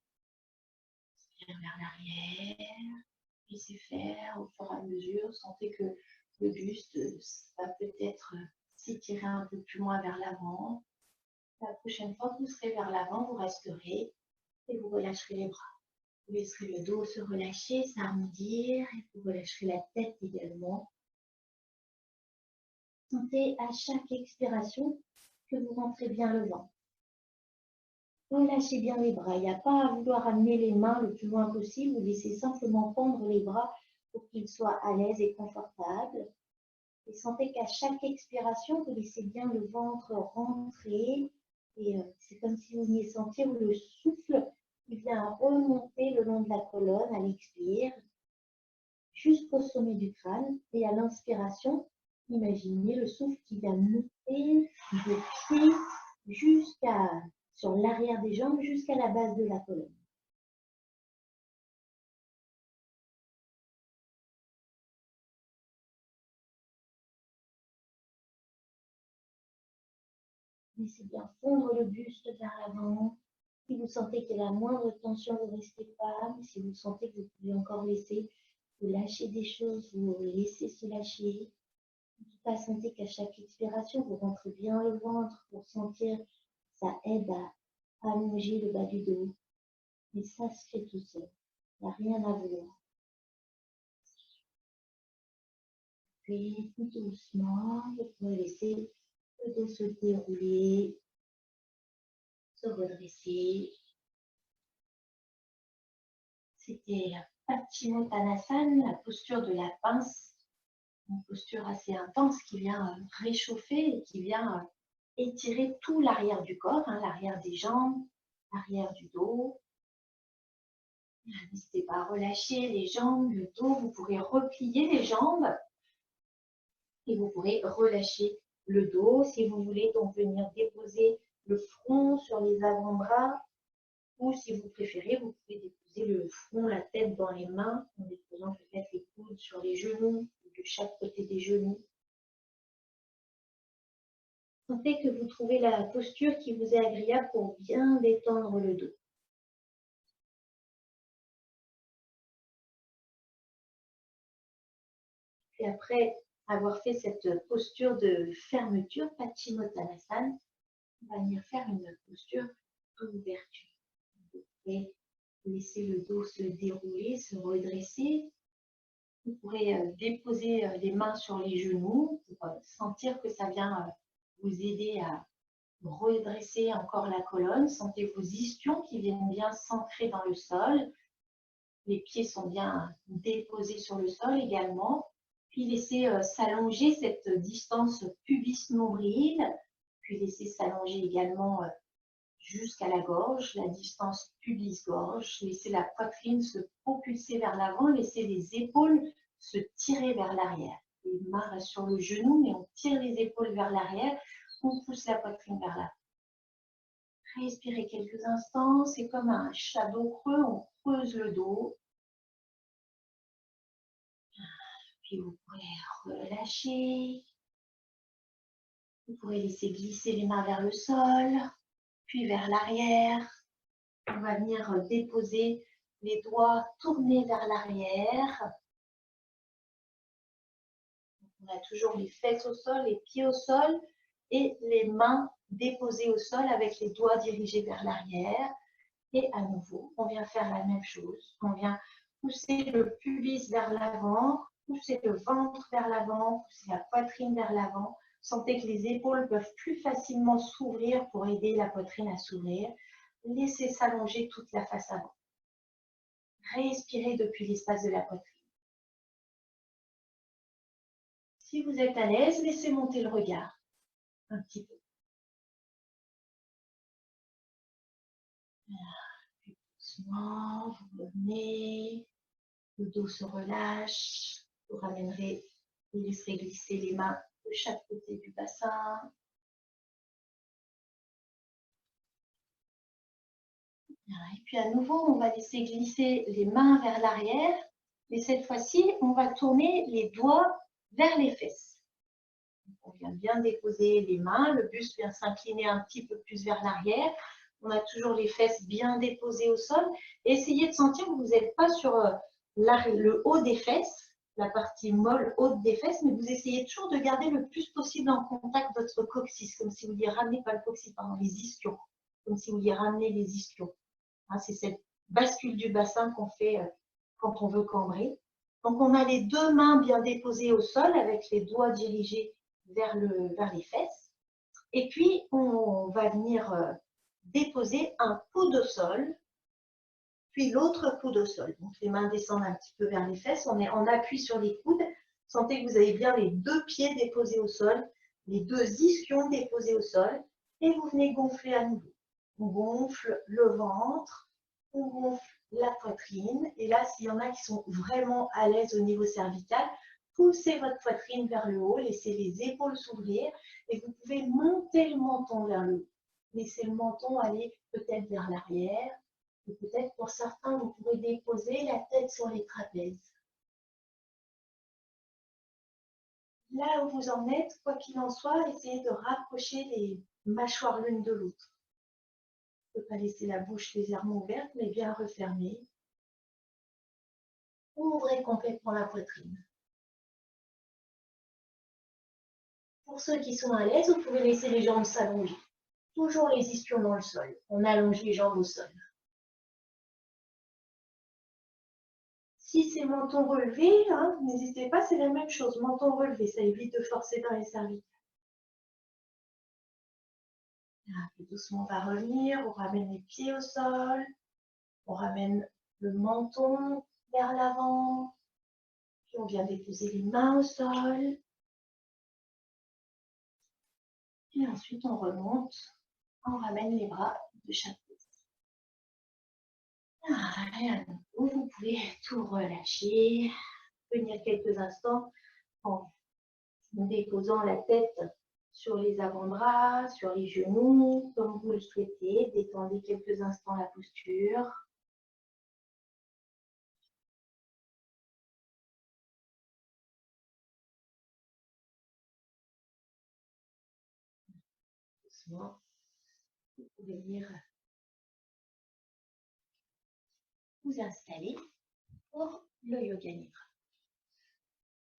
inspire vers l'arrière. Laissez faire au fur et à mesure. Sentez que le buste va peut-être s'étirer un peu plus loin vers l'avant. La prochaine fois que vous serez vers l'avant, vous resterez et vous relâcherez les bras. Vous laisserez le dos se relâcher, s'arrondir et vous relâcherez la tête également. Sentez à chaque expiration que vous rentrez bien le ventre. Relâchez bien les bras. Il n'y a pas à vouloir amener les mains le plus loin possible. Vous laissez simplement pendre les bras pour qu'ils soient à l'aise et confortables. Et sentez qu'à chaque expiration, vous laissez bien le ventre rentrer. Et c'est comme si vous veniez sentir le souffle qui vient remonter le long de la colonne à l'expire, jusqu'au sommet du crâne. Et à l'inspiration, imaginez le souffle qui vient monter de pied sur l'arrière des jambes jusqu'à la base de la colonne. Laissez bien fondre le buste vers l'avant. Si vous sentez qu'il y a la moindre tension, vous ne restez pas. Mais si vous sentez que vous pouvez encore vous lâcher des choses, vous laissez se lâcher. En tout cas, sentez qu'à chaque expiration, vous rentrez bien le ventre pour sentir que ça aide à allonger le bas du dos. Mais ça se fait tout seul. Il n'y a rien à vouloir. Puis, tout doucement, vous pouvez laisser le dos se dérouler, se redresser. C'était Paschimottanasana, la posture de la pince, une posture assez intense qui vient réchauffer et qui vient étirer tout l'arrière du corps, l'arrière des jambes, l'arrière du dos. N'hésitez pas à relâcher les jambes, le dos, vous pourrez replier les jambes et vous pourrez relâcher le dos si vous voulez donc venir déposer le front sur les avant-bras ou si vous préférez, vous pouvez déposer le front, la tête dans les mains en déposant peut-être les coudes sur les genoux de chaque côté des genoux. Sentez que vous trouvez la posture qui vous est agréable pour bien détendre le dos. Puis après avoir fait cette posture de fermeture, Paschimottanasana, on va venir faire une posture d'ouverture. Vous pouvez laisser le dos se dérouler, se redresser. Vous pourrez déposer les mains sur les genoux pour sentir que ça vient vous aider à redresser encore la colonne. Sentez vos ischions qui viennent bien s'ancrer dans le sol. Les pieds sont bien déposés sur le sol également. Puis laissez s'allonger cette distance pubis-nombril. Puis laissez s'allonger également jusqu'à la gorge, la distance pubis-gorge. Laissez la poitrine se propulser vers l'avant. Laissez les épaules se tirer vers l'arrière. Les mains restent sur le genou, mais on tire les épaules vers l'arrière. On pousse la poitrine vers l'avant. Respirez quelques instants. C'est comme un shadow creux. On creuse le dos. Puis vous pourrez relâcher. Vous pourrez laisser glisser les mains vers le sol, puis vers l'arrière. On va venir déposer les doigts tournés vers l'arrière. On a toujours les fesses au sol, les pieds au sol et les mains déposées au sol avec les doigts dirigés vers l'arrière. Et à nouveau, on vient faire la même chose. On vient poussez le pubis vers l'avant, poussez le ventre vers l'avant, poussez la poitrine vers l'avant. Sentez que les épaules peuvent plus facilement s'ouvrir pour aider la poitrine à s'ouvrir. Laissez s'allonger toute la face avant. Respirez depuis l'espace de la poitrine. Si vous êtes à l'aise, laissez monter le regard un petit peu. Puis doucement, vous revenez, le dos se relâche, vous ramènerez, vous laisserez glisser les mains de chaque côté du bassin. Et puis à nouveau, on va laisser glisser les mains vers l'arrière. Et cette fois-ci, on va tourner les doigts vers les fesses. On vient bien déposer les mains, le buste vient s'incliner un petit peu plus vers l'arrière. On a toujours les fesses bien déposées au sol. Et essayez de sentir que vous n'êtes pas sur le haut des fesses, la partie molle haute des fesses, mais vous essayez toujours de garder le plus possible en contact votre coccyx, comme si vous vouliez ramener, pas le coccyx, pardon, les ischions, comme si vous vouliez ramener les ischions. Hein, c'est cette bascule du bassin qu'on fait quand on veut cambrer. Donc on a les deux mains bien déposées au sol avec les doigts dirigés vers les fesses. Et puis on va venir déposer un coude au sol, puis l'autre coude au sol. Donc les mains descendent un petit peu vers les fesses, on appuie sur les coudes. Sentez que vous avez bien les deux pieds déposés au sol, les deux ischions déposés au sol, et vous venez gonfler à nouveau. On gonfle le ventre, on gonfle la poitrine, et là, s'il y en a qui sont vraiment à l'aise au niveau cervical, poussez votre poitrine vers le haut, laissez les épaules s'ouvrir, et vous pouvez monter le menton vers le haut. Laissez le menton aller peut-être vers l'arrière, et peut-être pour certains, vous pouvez déposer la tête sur les trapèzes. Là où vous en êtes, quoi qu'il en soit, essayez de rapprocher les mâchoires l'une de l'autre. Ne pas laisser la bouche légèrement ouverte, mais bien refermée. Ouvrez complètement la poitrine. Pour ceux qui sont à l'aise, vous pouvez laisser les jambes s'allonger. Toujours les ischions dans le sol. On allonge les jambes au sol. Si c'est menton relevé, hein, n'hésitez pas, c'est la même chose. Menton relevé, ça évite de forcer dans les cervicales. Puis doucement, on va revenir. On ramène les pieds au sol. On ramène le menton vers l'avant. Puis on vient déposer les mains au sol. Et ensuite, on remonte. On ramène les bras de chaque côté. Et à nouveau, vous pouvez tout relâcher. Tenir quelques instants en déposant la tête sur les avant-bras, sur les genoux, comme vous le souhaitez. Détendez quelques instants la posture. Doucement, vous pouvez venir vous installer pour le Yoga Nidra.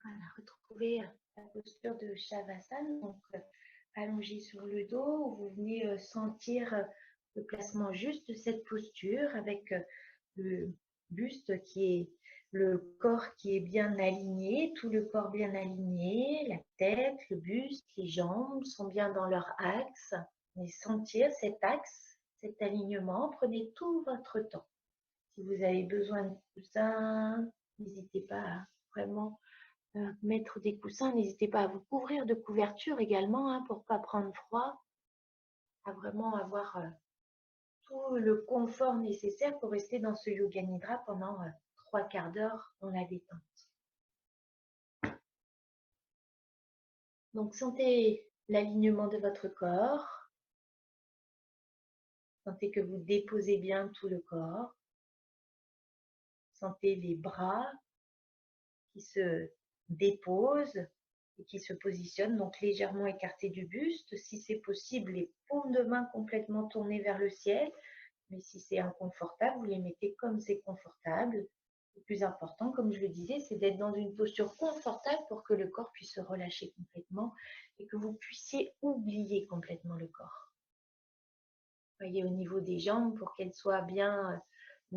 Voilà, retrouvez la posture de Shavasana, donc allongé sur le dos. Vous venez sentir le placement juste de cette posture avec le buste qui est, le corps qui est bien aligné, tout le corps bien aligné, la tête, le buste, les jambes sont bien dans leur axe. Et sentir cet axe, cet alignement, prenez tout votre temps. Si vous avez besoin de coussins, n'hésitez pas à vraiment mettre des coussins, n'hésitez pas à vous couvrir de couverture également hein, pour ne pas prendre froid, à vraiment avoir tout le confort nécessaire pour rester dans ce Yoga Nidra pendant 3/4 d'heure dans la détente. Donc sentez l'alignement de votre corps, sentez que vous déposez bien tout le corps, sentez les bras qui se déposent et qui se positionnent, donc légèrement écartés du buste. Si c'est possible, les paumes de main complètement tournées vers le ciel. Mais si c'est inconfortable, vous les mettez comme c'est confortable. Le plus important, comme je le disais, c'est d'être dans une posture confortable pour que le corps puisse se relâcher complètement et que vous puissiez oublier complètement le corps. Voyez au niveau des jambes pour qu'elles soient bien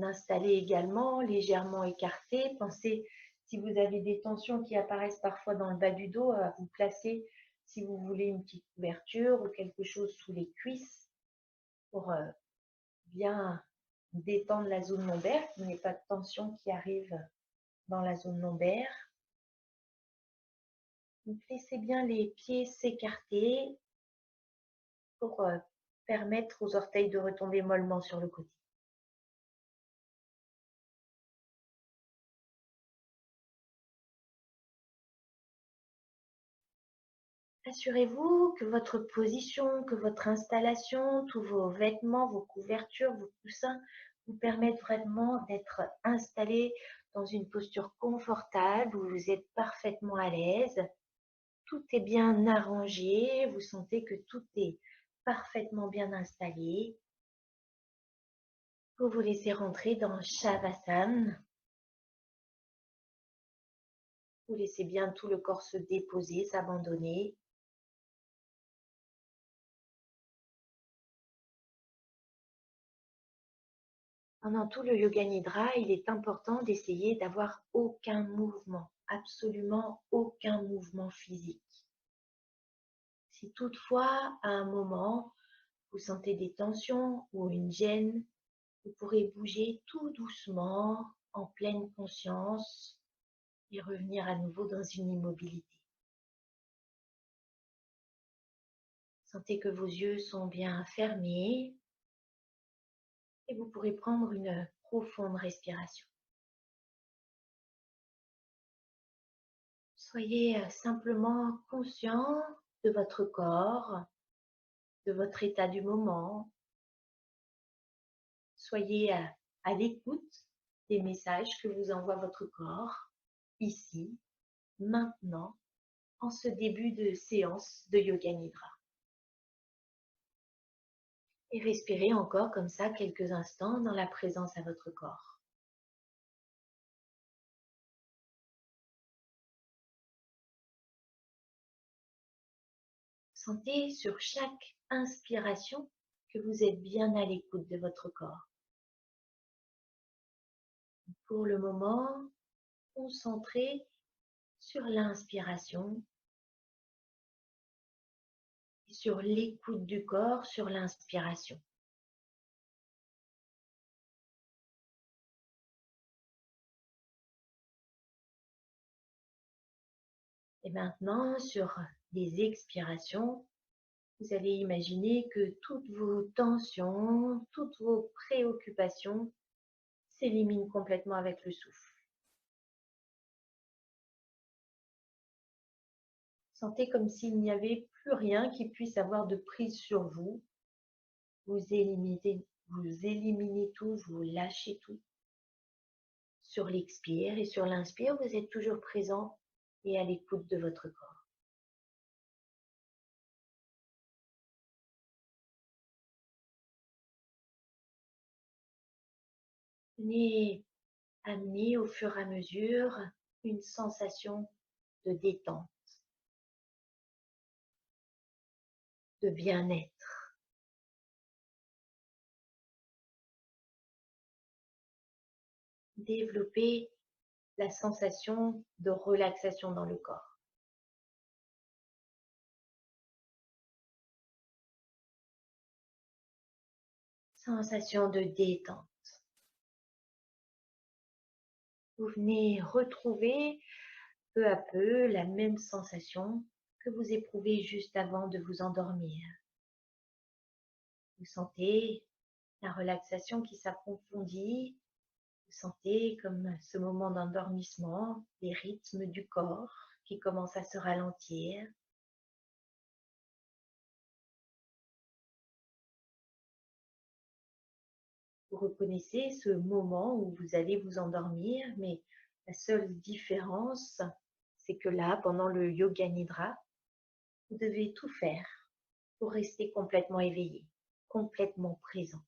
installer également, légèrement écarté. Pensez, si vous avez des tensions qui apparaissent parfois dans le bas du dos, à vous placer, si vous voulez, une petite couverture ou quelque chose sous les cuisses pour bien détendre la zone lombaire, qu'il n'y ait pas de tension qui arrive dans la zone lombaire. Donc, laissez bien les pieds s'écarter pour permettre aux orteils de retomber mollement sur le côté. Assurez-vous que votre position, que votre installation, tous vos vêtements, vos couvertures, vos coussins vous permettent vraiment d'être installés dans une posture confortable où vous êtes parfaitement à l'aise. Tout est bien arrangé, vous sentez que tout est parfaitement bien installé. Vous vous laissez rentrer dans Shavasana. Vous laissez bien tout le corps se déposer, s'abandonner. Pendant tout le Yoga Nidra, il est important d'essayer d'avoir aucun mouvement, absolument aucun mouvement physique. Si toutefois, à un moment, vous sentez des tensions ou une gêne, vous pourrez bouger tout doucement, en pleine conscience, et revenir à nouveau dans une immobilité. Sentez que vos yeux sont bien fermés et vous pourrez prendre une profonde respiration. Soyez simplement conscient de votre corps, de votre état du moment. Soyez à l'écoute des messages que vous envoie votre corps, ici, maintenant, en ce début de séance de Yoga Nidra. Et respirez encore comme ça quelques instants dans la présence à votre corps. Sentez sur chaque inspiration que vous êtes bien à l'écoute de votre corps. Pour le moment, concentrez sur l'inspiration et sur l'écoute du corps sur l'inspiration. Et maintenant, sur les expirations, vous allez imaginer que toutes vos tensions, toutes vos préoccupations s'éliminent complètement avec le souffle. Sentez comme s'il n'y avait plus rien qui puisse avoir de prise sur vous. Vous éliminez tout, vous lâchez tout. Sur l'expire et sur l'inspire, vous êtes toujours présent et à l'écoute de votre corps. Venez amener au fur et à mesure une sensation de détente, de bien-être. Développez la sensation de relaxation dans le corps. Sensation de détente. Vous venez retrouver peu à peu la même sensation que vous éprouvez juste avant de vous endormir. Vous sentez la relaxation qui s'approfondit. Vous sentez comme ce moment d'endormissement, les rythmes du corps qui commencent à se ralentir. Vous reconnaissez ce moment où vous allez vous endormir, mais la seule différence, c'est que là, pendant le Yoga Nidra, vous devez tout faire pour rester complètement éveillé, complètement présent.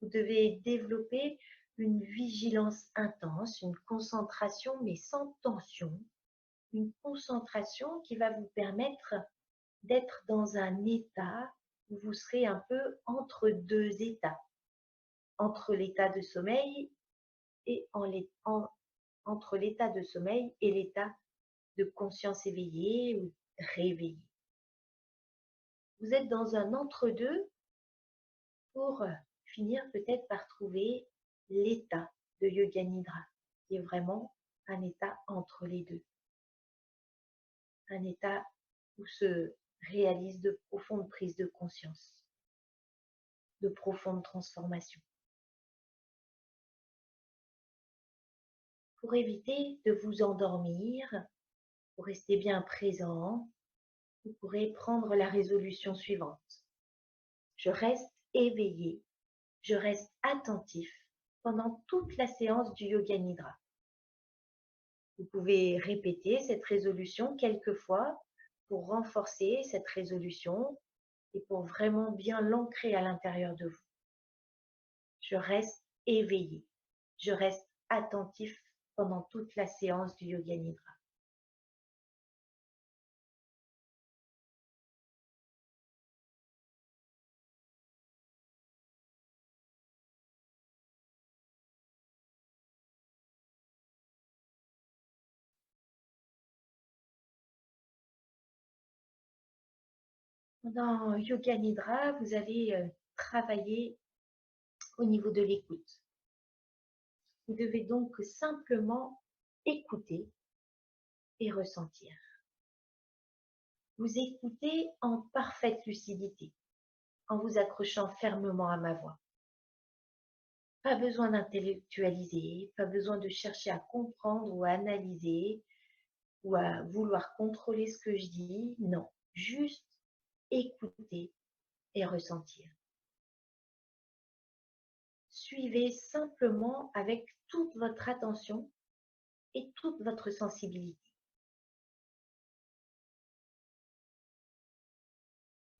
Vous devez développer une vigilance intense, une concentration mais sans tension, une concentration qui va vous permettre d'être dans un état où vous serez un peu entre deux états, entre l'état de sommeil et entre l'état de sommeil et l'état de conscience éveillée ou réveillée. Vous êtes dans un entre-deux pour finir peut-être par trouver l'état de Yoga Nidra, qui est vraiment un état entre les deux. Un état où se réalisent de profondes prises de conscience, de profondes transformations. Pour éviter de vous endormir, pour rester bien présent, vous pourrez prendre la résolution suivante. Je reste éveillé, je reste attentif pendant toute la séance du Yoga Nidra. Vous pouvez répéter cette résolution quelques fois pour renforcer cette résolution et pour vraiment bien l'ancrer à l'intérieur de vous. Je reste éveillé, je reste attentif pendant toute la séance du Yoga Nidra. Dans Yoga Nidra, vous allez travailler au niveau de l'écoute. Vous devez donc simplement écouter et ressentir. Vous écoutez en parfaite lucidité, en vous accrochant fermement à ma voix. Pas besoin d'intellectualiser, pas besoin de chercher à comprendre ou à analyser ou à vouloir contrôler ce que je dis. Non, juste écouter et ressentir. Suivez simplement avec toute votre attention et toute votre sensibilité.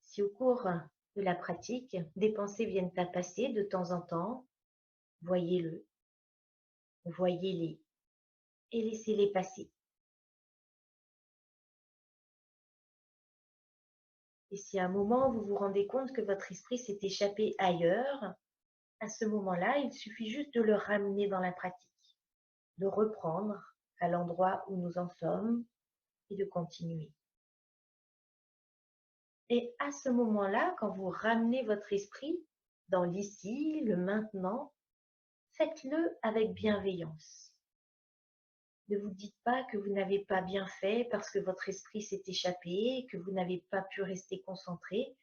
Si au cours de la pratique, des pensées viennent à passer de temps en temps, voyez-le, voyez-les et laissez-les passer. Et si à un moment vous vous rendez compte que votre esprit s'est échappé ailleurs, à ce moment-là, il suffit juste de le ramener dans la pratique, de reprendre à l'endroit où nous en sommes et de continuer. Et à ce moment-là, quand vous ramenez votre esprit dans l'ici, le maintenant, faites-le avec bienveillance. Ne vous dites pas que vous n'avez pas bien fait parce que votre esprit s'est échappé, que vous n'avez pas pu rester concentré.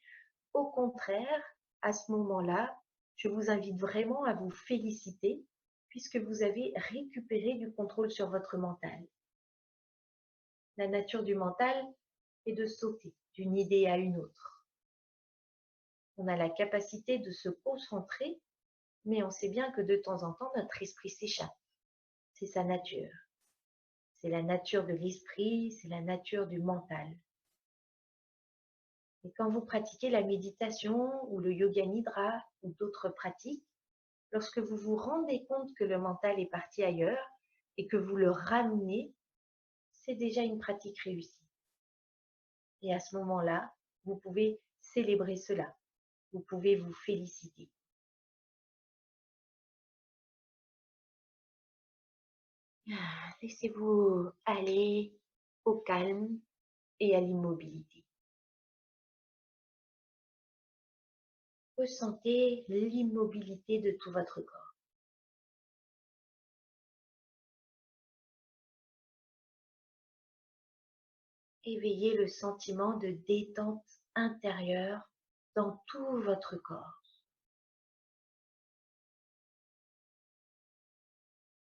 Au contraire, à ce moment-là, je vous invite vraiment à vous féliciter puisque vous avez récupéré du contrôle sur votre mental. La nature du mental est de sauter d'une idée à une autre. On a la capacité de se concentrer, mais on sait bien que de temps en temps, notre esprit s'échappe. C'est sa nature. C'est la nature de l'esprit, c'est la nature du mental. Et quand vous pratiquez la méditation ou le yoga nidra ou d'autres pratiques, lorsque vous vous rendez compte que le mental est parti ailleurs et que vous le ramenez, c'est déjà une pratique réussie. Et à ce moment-là, vous pouvez célébrer cela. Vous pouvez vous féliciter. Laissez-vous aller au calme et à l'immobilité. Ressentez l'immobilité de tout votre corps. Éveillez le sentiment de détente intérieure dans tout votre corps.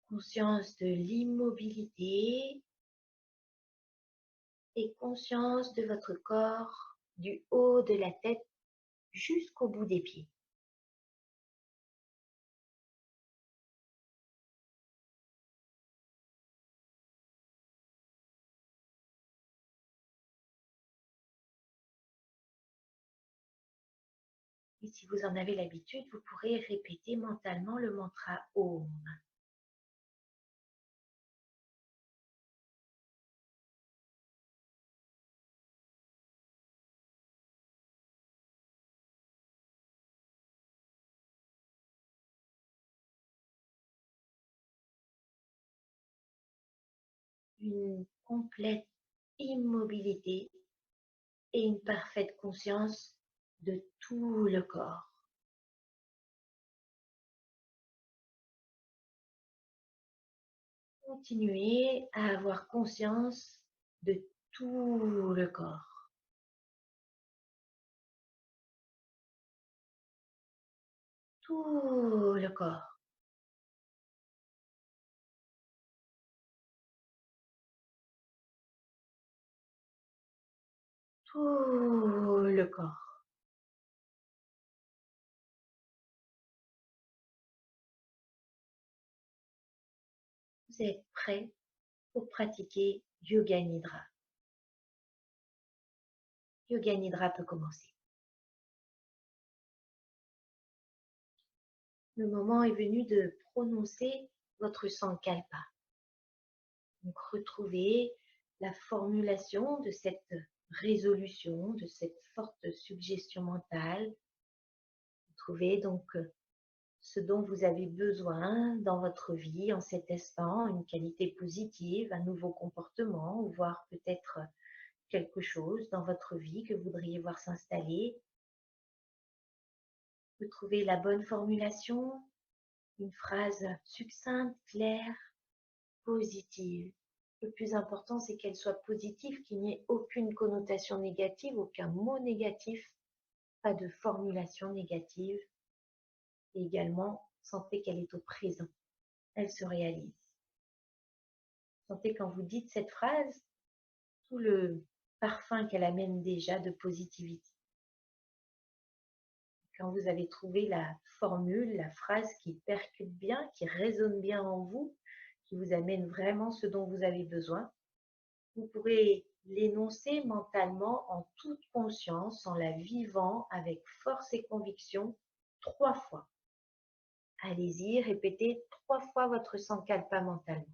Conscience de l'immobilité et conscience de votre corps du haut de la tête jusqu'au bout des pieds. Et si vous en avez l'habitude, vous pourrez répéter mentalement le mantra Om. une complète immobilité et une parfaite conscience de tout le corps. Continuez à avoir conscience de tout le corps. Tout le corps. Tout le corps. Vous êtes prêt pour pratiquer Yoga Nidra. Yoga Nidra peut commencer. Le moment est venu de prononcer votre Sankalpa. Donc retrouvez la formulation de cette résolution, de cette forte suggestion mentale. Trouvez donc ce dont vous avez besoin dans votre vie en cet instant, une qualité positive, un nouveau comportement, ou voire peut-être quelque chose dans votre vie que vous voudriez voir s'installer. Vous trouvez la bonne formulation, une phrase succincte, claire, positive. Le plus important, c'est qu'elle soit positive, qu'il n'y ait aucune connotation négative, aucun mot négatif, pas de formulation négative. Et également, sentez qu'elle est au présent. Elle se réalise. Sentez quand vous dites cette phrase, tout le parfum qu'elle amène déjà de positivité. Quand vous avez trouvé la formule, la phrase qui percute bien, qui résonne bien en vous, qui vous amène vraiment ce dont vous avez besoin, vous pourrez l'énoncer mentalement en toute conscience, en la vivant avec force et conviction 3 fois. Allez-y, répétez 3 fois votre Sankalpa mentalement.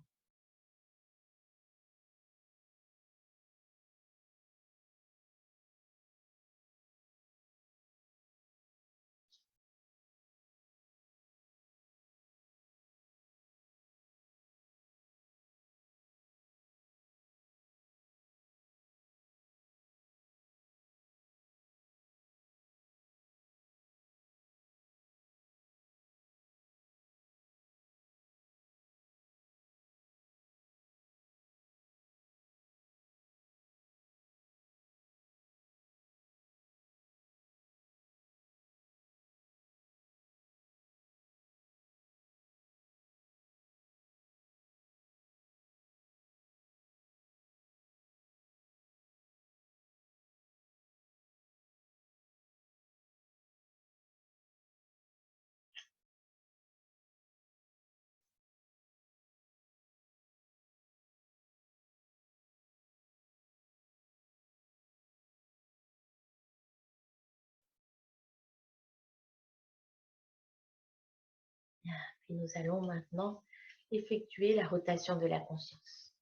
Puis nous allons maintenant effectuer la rotation de la conscience.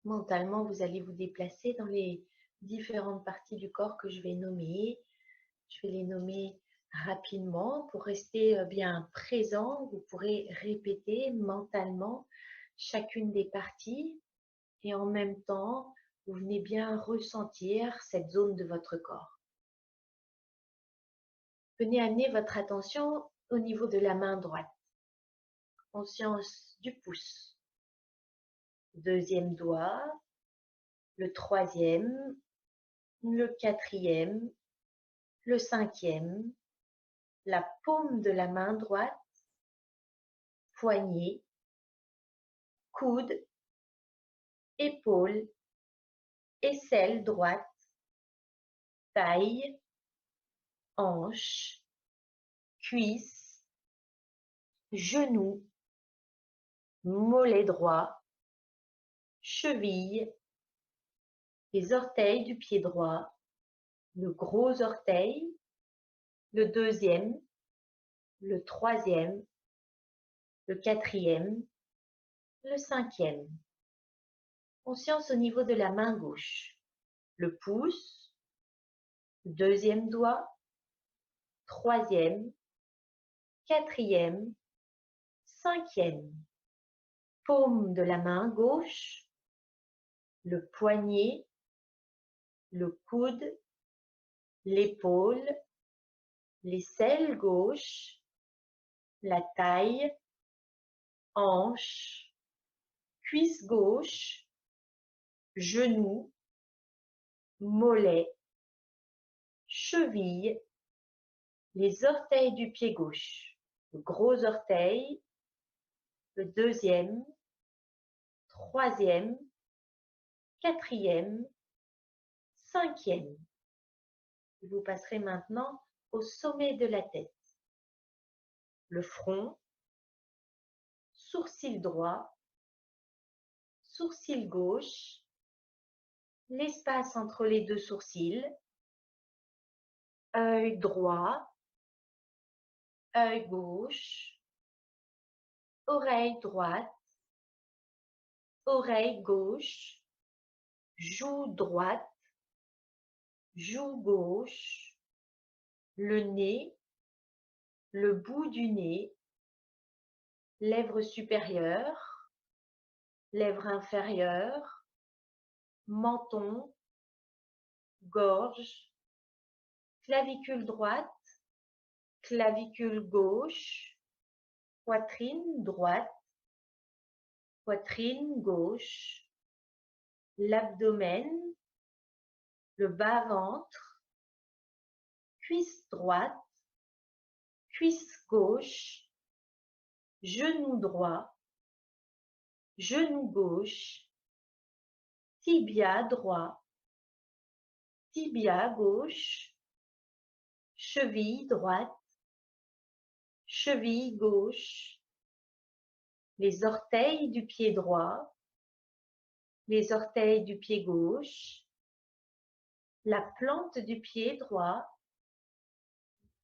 Mentalement, vous allez vous déplacer dans les différentes parties du corps que je vais nommer. Je vais les nommer rapidement pour rester bien présent. Vous pourrez répéter mentalement chacune des parties et en même temps, vous venez bien ressentir cette zone de votre corps. Venez amener votre attention au niveau de la main droite. Conscience du pouce. Deuxième doigt, le troisième, le quatrième, le cinquième, la paume de la main droite, poignet, coude, épaule, aisselle droite, taille, hanche, cuisse, genou, mollet droit, cheville, les orteils du pied droit, le gros orteil, le deuxième, le troisième, le quatrième, le cinquième. Conscience au niveau de la main gauche, le pouce, deuxième doigt, troisième, quatrième, cinquième. Paume de la main gauche, le poignet, le coude, l'épaule, l'aisselle gauche, la taille, hanche, cuisse gauche, genou, mollet, cheville, les orteils du pied gauche, le gros orteil, le deuxième, troisième, quatrième, cinquième. Vous passerez maintenant au sommet de la tête. Le front, sourcil droit, sourcil gauche, l'espace entre les deux sourcils, œil droit, œil gauche, oreille droite, oreille gauche, joue droite, joue gauche, le nez, le bout du nez, lèvres supérieures, lèvres inférieures, menton, gorge, clavicule droite, clavicule gauche, poitrine droite, poitrine gauche, l'abdomen, le bas-ventre, cuisse droite, cuisse gauche, genou droit, genou gauche, tibia droit, tibia gauche, cheville droite, cheville gauche, les orteils du pied droit, les orteils du pied gauche, la plante du pied droit,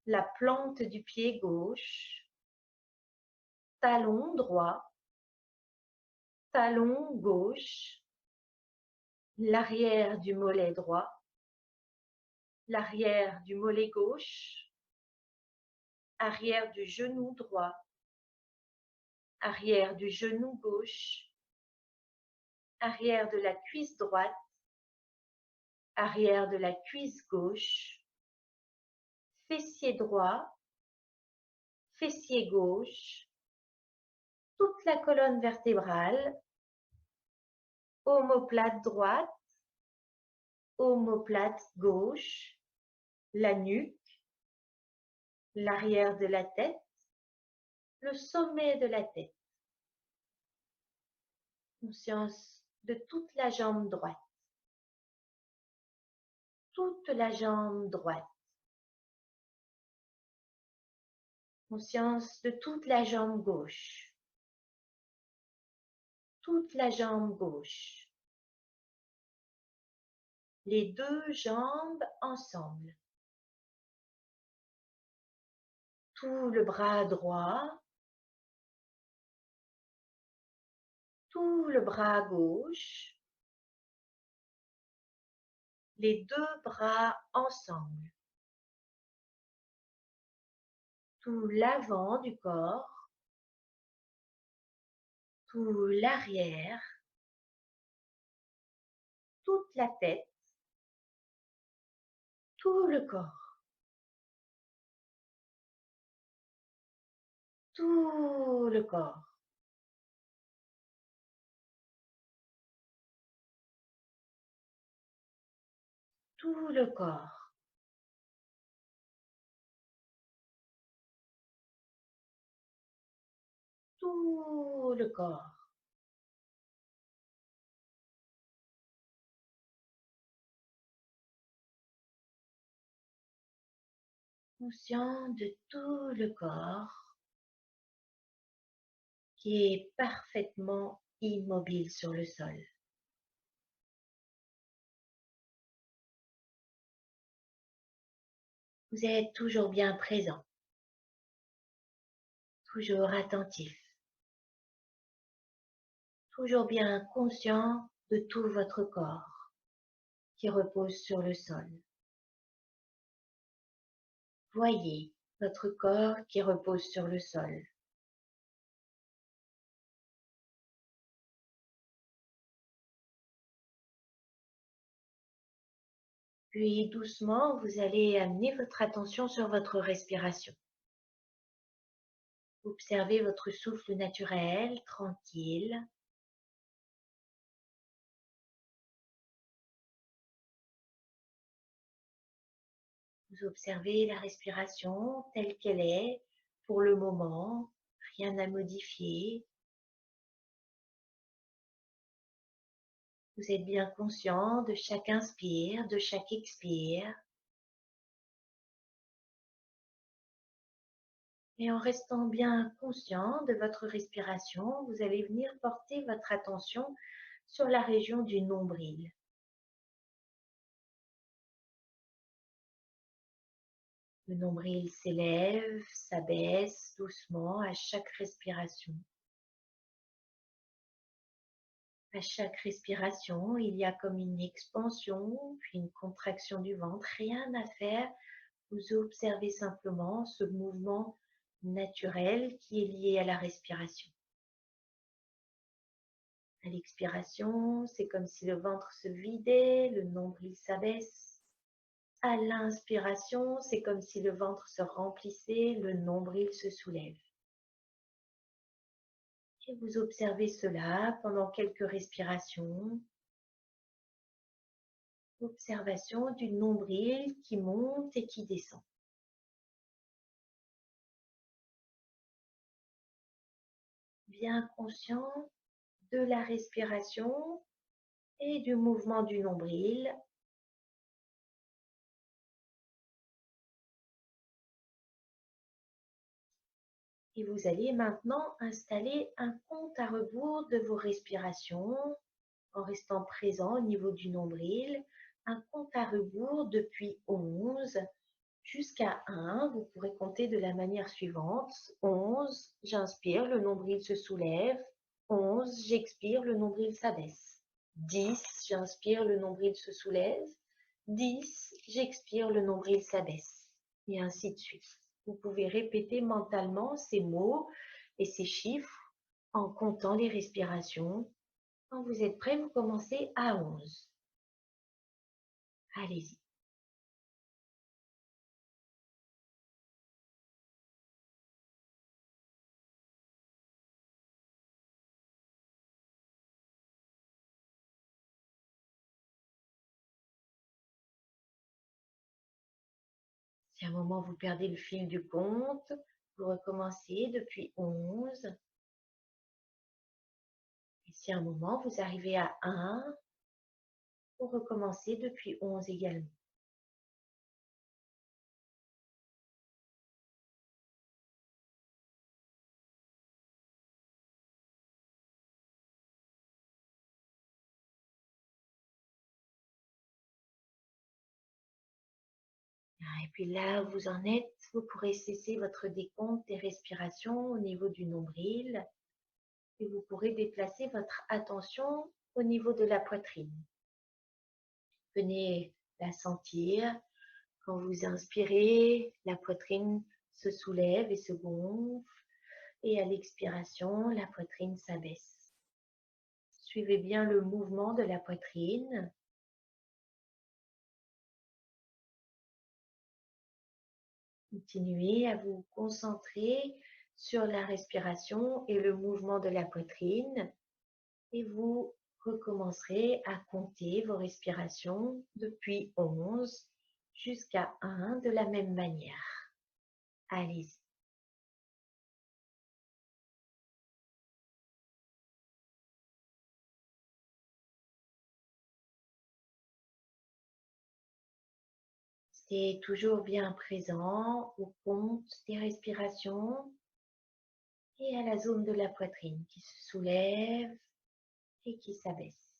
la plante du pied gauche, talon droit, talon gauche, l'arrière du mollet droit, l'arrière du mollet gauche, arrière du genou droit, arrière du genou gauche, arrière de la cuisse droite, arrière de la cuisse gauche, fessier droit, fessier gauche, toute la colonne vertébrale, omoplate droite, omoplate gauche, la nuque, l'arrière de la tête, le sommet de la tête. Conscience de toute la jambe droite. Toute la jambe droite. Conscience de toute la jambe gauche. Toute la jambe gauche. Les deux jambes ensemble. Tout le bras droit. Tout le bras gauche. Les deux bras ensemble. Tout l'avant du corps. Tout l'arrière. Toute la tête. Tout le corps. Tout le corps. Tout le corps. Tout le corps. Conscient de tout le corps qui est parfaitement immobile sur le sol. Vous êtes toujours bien présent, toujours attentif, toujours bien conscient de tout votre corps qui repose sur le sol. Voyez votre corps qui repose sur le sol. Puis doucement, vous allez amener votre attention sur votre respiration. Observez votre souffle naturel, tranquille. Vous observez la respiration telle qu'elle est pour le moment, rien à modifier. Vous êtes bien conscient de chaque inspire, de chaque expire. Et en restant bien conscient de votre respiration, vous allez venir porter votre attention sur la région du nombril. Le nombril s'élève, s'abaisse doucement à chaque respiration. À chaque respiration, il y a comme une expansion, puis une contraction du ventre. Rien à faire, vous observez simplement ce mouvement naturel qui est lié à la respiration. À l'expiration, c'est comme si le ventre se vidait, le nombril s'abaisse. À l'inspiration, c'est comme si le ventre se remplissait, le nombril se soulève. Et vous observez cela pendant quelques respirations. Observation du nombril qui monte et qui descend. Bien conscient de la respiration et du mouvement du nombril. Et vous allez maintenant installer un compte à rebours de vos respirations en restant présent au niveau du nombril. Un compte à rebours depuis 11 jusqu'à 1. Vous pourrez compter de la manière suivante. 11, j'inspire, le nombril se soulève. 11, j'expire, le nombril s'abaisse. 10, j'inspire, le nombril se soulève. 10, j'expire, le nombril s'abaisse. Et ainsi de suite. Vous pouvez répéter mentalement ces mots et ces chiffres en comptant les respirations. Quand vous êtes prêt, vous commencez à 11. Allez-y. Si à un moment vous perdez le fil du compte, vous recommencez depuis 11. Et si à un moment vous arrivez à 1, vous recommencez depuis 11 également. Et puis là où vous en êtes, vous pourrez cesser votre décompte des respirations au niveau du nombril et vous pourrez déplacer votre attention au niveau de la poitrine. Venez la sentir. Quand vous inspirez, la poitrine se soulève et se gonfle. Et à l'expiration, la poitrine s'abaisse. Suivez bien le mouvement de la poitrine. Continuez à vous concentrer sur la respiration et le mouvement de la poitrine. Et vous recommencerez à compter vos respirations depuis 11 jusqu'à 1 de la même manière. Allez-y. Restez toujours bien présent au compte des respirations et à la zone de la poitrine qui se soulève et qui s'abaisse.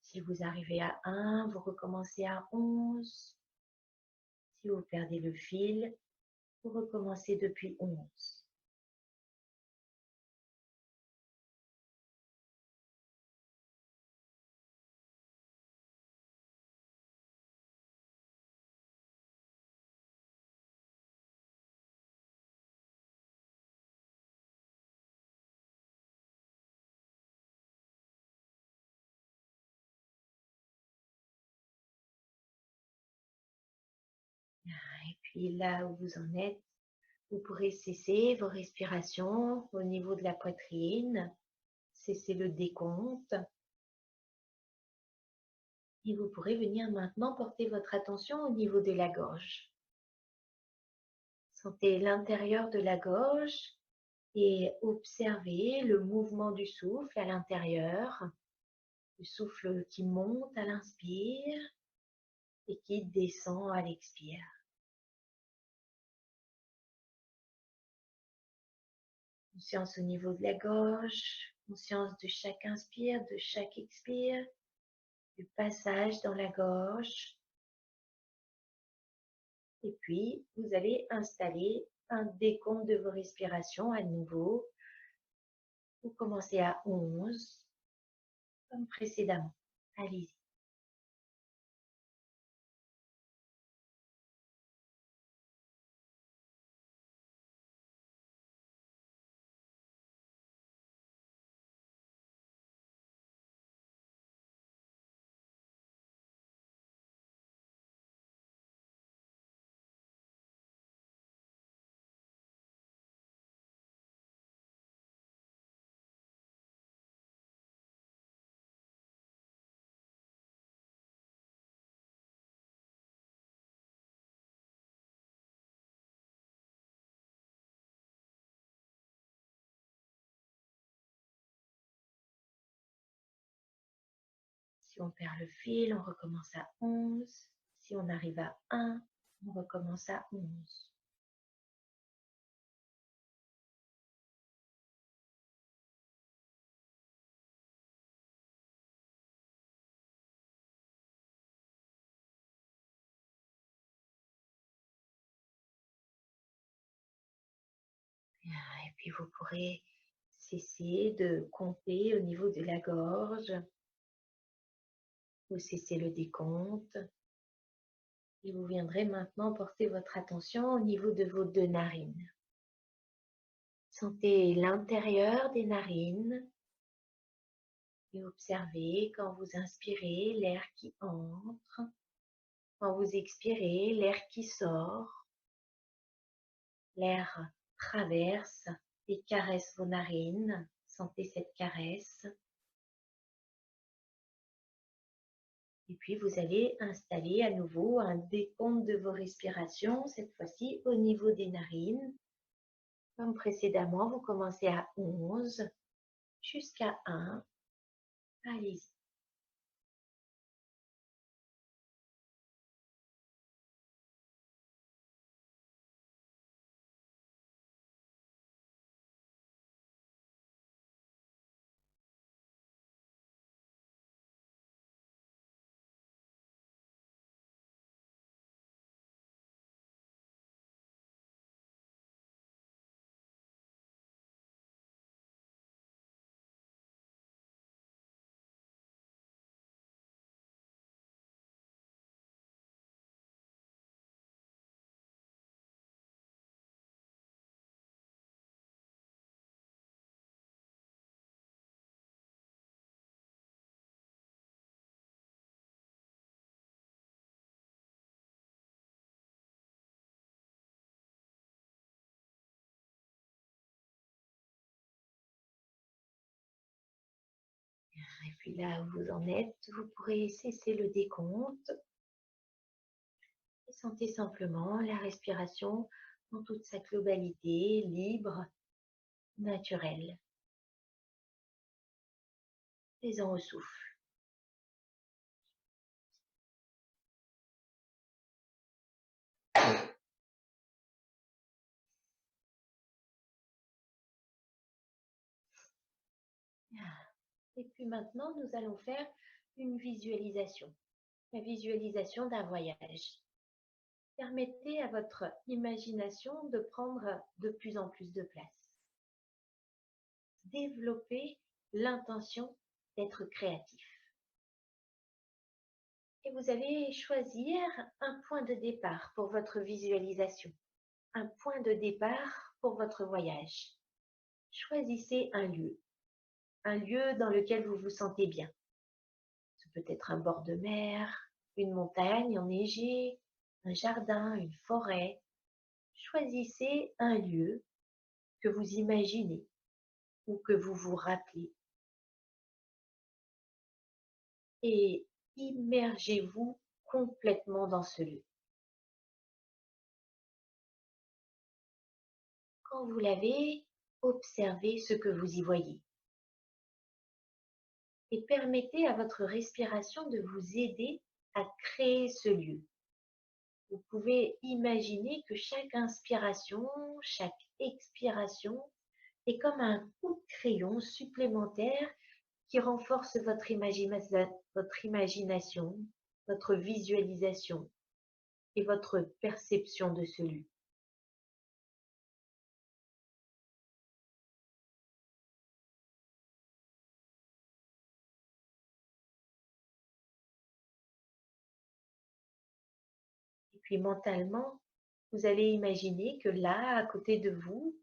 Si vous arrivez à 1, vous recommencez à 11. Si vous perdez le fil, vous recommencez depuis 11. puis là où vous en êtes, vous pourrez cesser vos respirations au niveau de la poitrine, cesser le décompte. Et vous pourrez venir maintenant porter votre attention au niveau de la gorge. Sentez l'intérieur de la gorge et observez le mouvement du souffle à l'intérieur. Le souffle qui monte à l'inspire et qui descend à l'expire. Conscience au niveau de la gorge, conscience de chaque inspire, de chaque expire, du passage dans la gorge. Et puis, vous allez installer un décompte de vos respirations à nouveau. Vous commencez à 11, comme précédemment. Allez-y. Si on perd le fil, on recommence à 11. Si on arrive à 1, on recommence à 11. Et puis vous pourrez cesser de compter au niveau de la gorge. Vous cessez le décompte. Et vous viendrez maintenant porter votre attention au niveau de vos 2 narines. Sentez l'intérieur des narines et observez quand vous inspirez l'air qui entre, quand vous expirez l'air qui sort. L'air traverse et caresse vos narines. Sentez cette caresse. Et puis vous allez installer à nouveau un décompte de vos respirations, cette fois-ci au niveau des narines. Comme précédemment, vous commencez à 11 jusqu'à 1. Allez-y. Et puis là où vous en êtes, vous pourrez cesser le décompte et sentez simplement la respiration dans toute sa globalité, libre, naturelle. Plaisant au souffle. Et puis maintenant, nous allons faire une visualisation. La visualisation d'un voyage. Permettez à votre imagination de prendre de plus en plus de place. Développez l'intention d'être créatif. Et vous allez choisir un point de départ pour votre visualisation, un point de départ pour votre voyage. Choisissez un lieu dans lequel vous vous sentez bien. Ce peut être un bord de mer, une montagne enneigée, un jardin, une forêt, choisissez un lieu que vous imaginez ou que vous vous rappelez et immergez-vous complètement dans ce lieu. Quand vous l'avez, observez ce que vous y voyez et permettez à votre respiration de vous aider à créer ce lieu. Vous pouvez imaginer que chaque inspiration, chaque expiration est comme un coup de crayon supplémentaire qui renforce votre imagination, votre visualisation et votre perception de ce lieu. Et puis mentalement, vous allez imaginer que là, à côté de vous,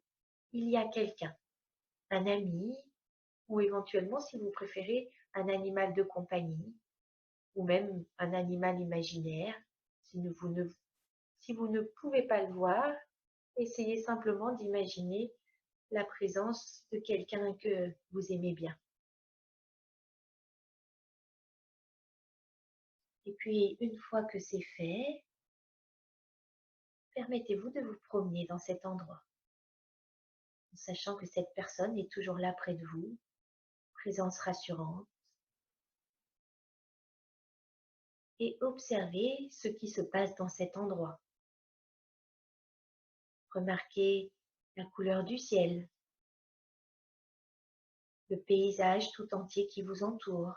il y a quelqu'un, un ami ou éventuellement, si vous préférez, un animal de compagnie ou même un animal imaginaire. Si vous ne pouvez pas le voir, essayez simplement d'imaginer la présence de quelqu'un que vous aimez bien. Et puis, une fois que c'est fait, permettez-vous de vous promener dans cet endroit, en sachant que cette personne est toujours là près de vous, présence rassurante, et observez ce qui se passe dans cet endroit. Remarquez la couleur du ciel, le paysage tout entier qui vous entoure.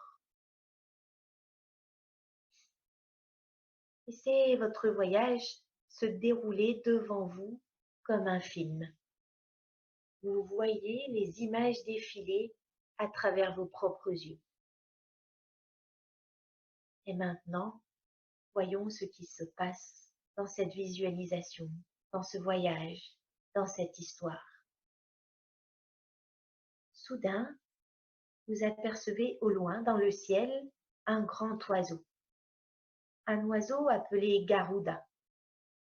Laissez votre voyage se dérouler devant vous comme un film. Vous voyez les images défiler à travers vos propres yeux. Et maintenant, voyons ce qui se passe dans cette visualisation, dans ce voyage, dans cette histoire. Soudain, vous apercevez au loin dans le ciel un grand oiseau. Un oiseau appelé Garuda.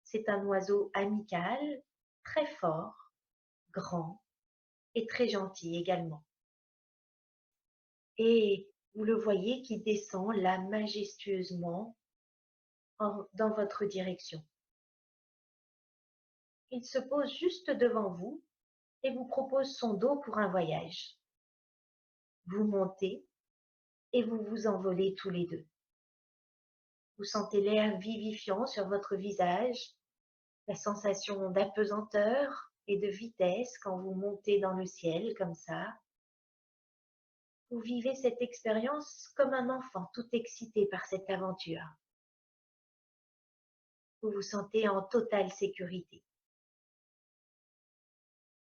C'est un oiseau amical, très fort, grand et très gentil également. Et vous le voyez qui descend là majestueusement dans votre direction. Il se pose juste devant vous et vous propose son dos pour un voyage. Vous montez et vous vous envolez tous les deux. Vous sentez l'air vivifiant sur votre visage, la sensation d'apesanteur et de vitesse quand vous montez dans le ciel comme ça. Vous vivez cette expérience comme un enfant tout excité par cette aventure. Vous vous sentez en totale sécurité.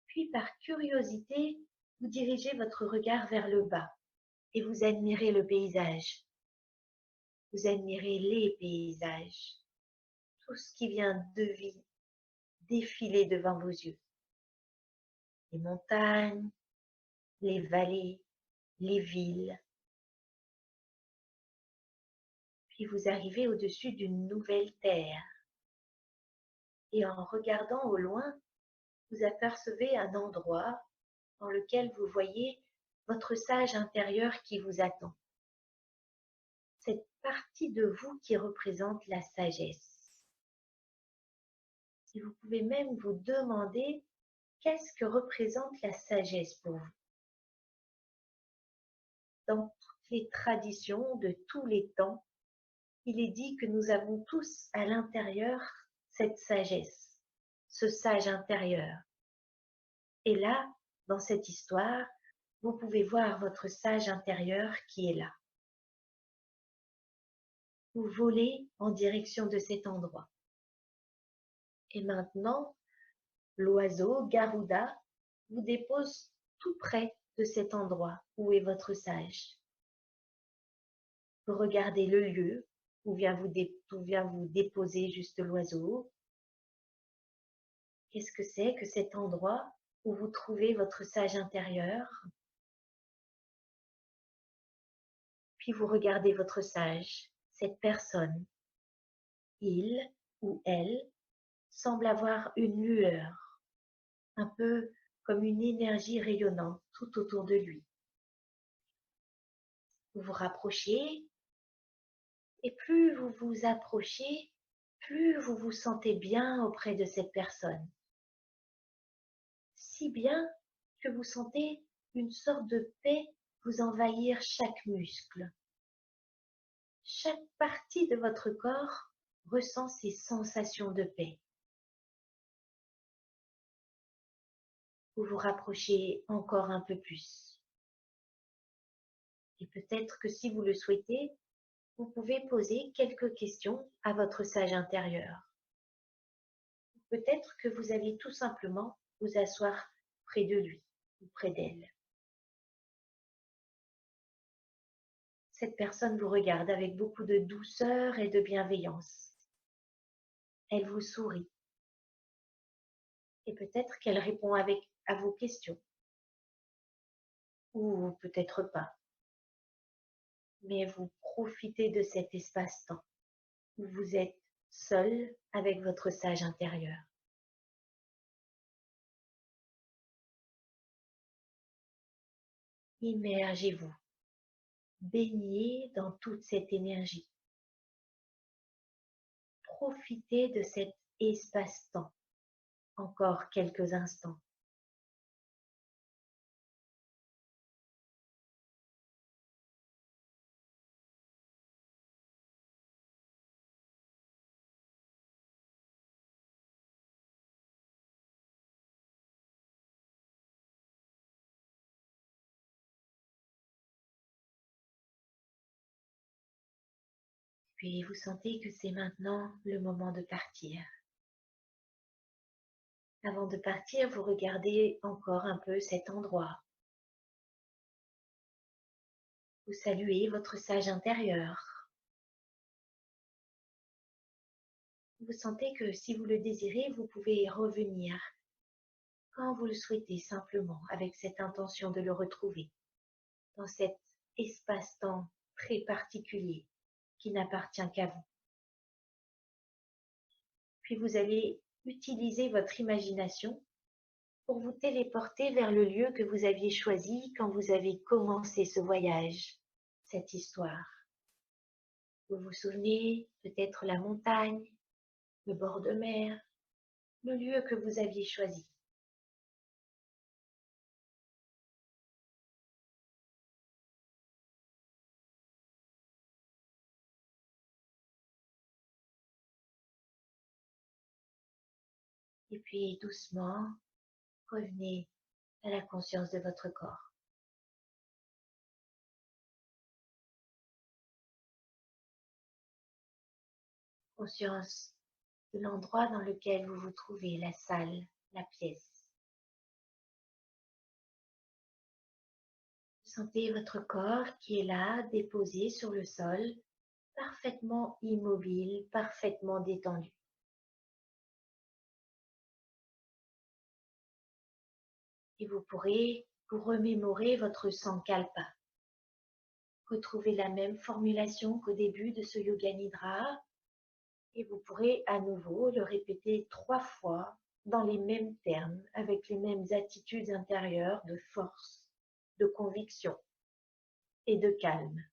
Puis par curiosité, vous dirigez votre regard vers le bas et vous admirez le paysage. Vous admirez les paysages, tout ce qui vient de défiler devant vos yeux. Les montagnes, les vallées, les villes. Puis vous arrivez au-dessus d'une nouvelle terre. Et en regardant au loin, vous apercevez un endroit dans lequel vous voyez votre sage intérieur qui vous attend. Cette partie de vous qui représente la sagesse. Et vous pouvez même vous demander qu'est-ce que représente la sagesse pour vous. Dans toutes les traditions de tous les temps, il est dit que nous avons tous à l'intérieur cette sagesse, ce sage intérieur. Et là, dans cette histoire, vous pouvez voir votre sage intérieur qui est là. Vous volez en direction de cet endroit. Et maintenant, l'oiseau Garuda vous dépose tout près de cet endroit où est votre sage. Vous regardez le lieu où vient vous déposer juste l'oiseau. Qu'est-ce que c'est que cet endroit où vous trouvez votre sage intérieur? Puis vous regardez votre sage, cette personne. Il ou elle semble avoir une lueur, un peu comme une énergie rayonnante tout autour de lui. Vous vous rapprochez et plus vous vous approchez, plus vous vous sentez bien auprès de cette personne. Si bien que vous sentez une sorte de paix vous envahir chaque muscle. Chaque partie de votre corps ressent ces sensations de paix. Vous vous rapprochez encore un peu plus. Et peut-être que si vous le souhaitez, vous pouvez poser quelques questions à votre sage intérieur. Peut-être que vous allez tout simplement vous asseoir près de lui ou près d'elle. Cette personne vous regarde avec beaucoup de douceur et de bienveillance. Elle vous sourit. Et peut-être qu'elle répond à vos questions. Ou peut-être pas. Mais vous profitez de cet espace-temps où vous êtes seul avec votre sage intérieur. Immergez-vous, baignez dans toute cette énergie. Profitez de cet espace-temps encore quelques instants. Puis vous sentez que c'est maintenant le moment de partir. Avant de partir, vous regardez encore un peu cet endroit. Vous saluez votre sage intérieur. Vous sentez que si vous le désirez, vous pouvez revenir quand vous le souhaitez simplement avec cette intention de le retrouver dans cet espace-temps très particulier qui n'appartient qu'à vous. Puis vous allez utiliser votre imagination pour vous téléporter vers le lieu que vous aviez choisi quand vous avez commencé ce voyage, cette histoire. Vous vous souvenez peut-être la montagne, le bord de mer, le lieu que vous aviez choisi. Et puis doucement, revenez à la conscience de votre corps. Conscience de l'endroit dans lequel vous vous trouvez, la salle, la pièce. Sentez votre corps qui est là, déposé sur le sol, parfaitement immobile, parfaitement détendu. Et vous pourrez vous remémorer votre Sankalpa. Retrouvez la même formulation qu'au début de ce Yoga Nidra et vous pourrez à nouveau le répéter 3 fois dans les mêmes termes, avec les mêmes attitudes intérieures de force, de conviction et de calme.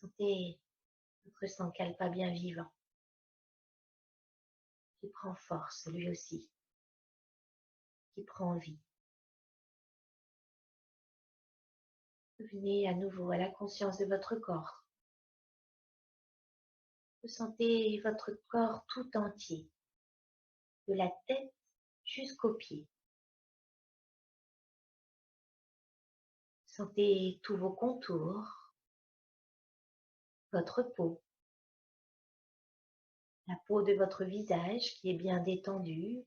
Sentez votre Sankalpa bien vivant, qui prend force lui aussi, qui prend vie. Venez à nouveau à la conscience de votre corps. Vous sentez votre corps tout entier, de la tête jusqu'aux pieds. Sentez tous vos contours, votre peau. La peau de votre visage qui est bien détendue,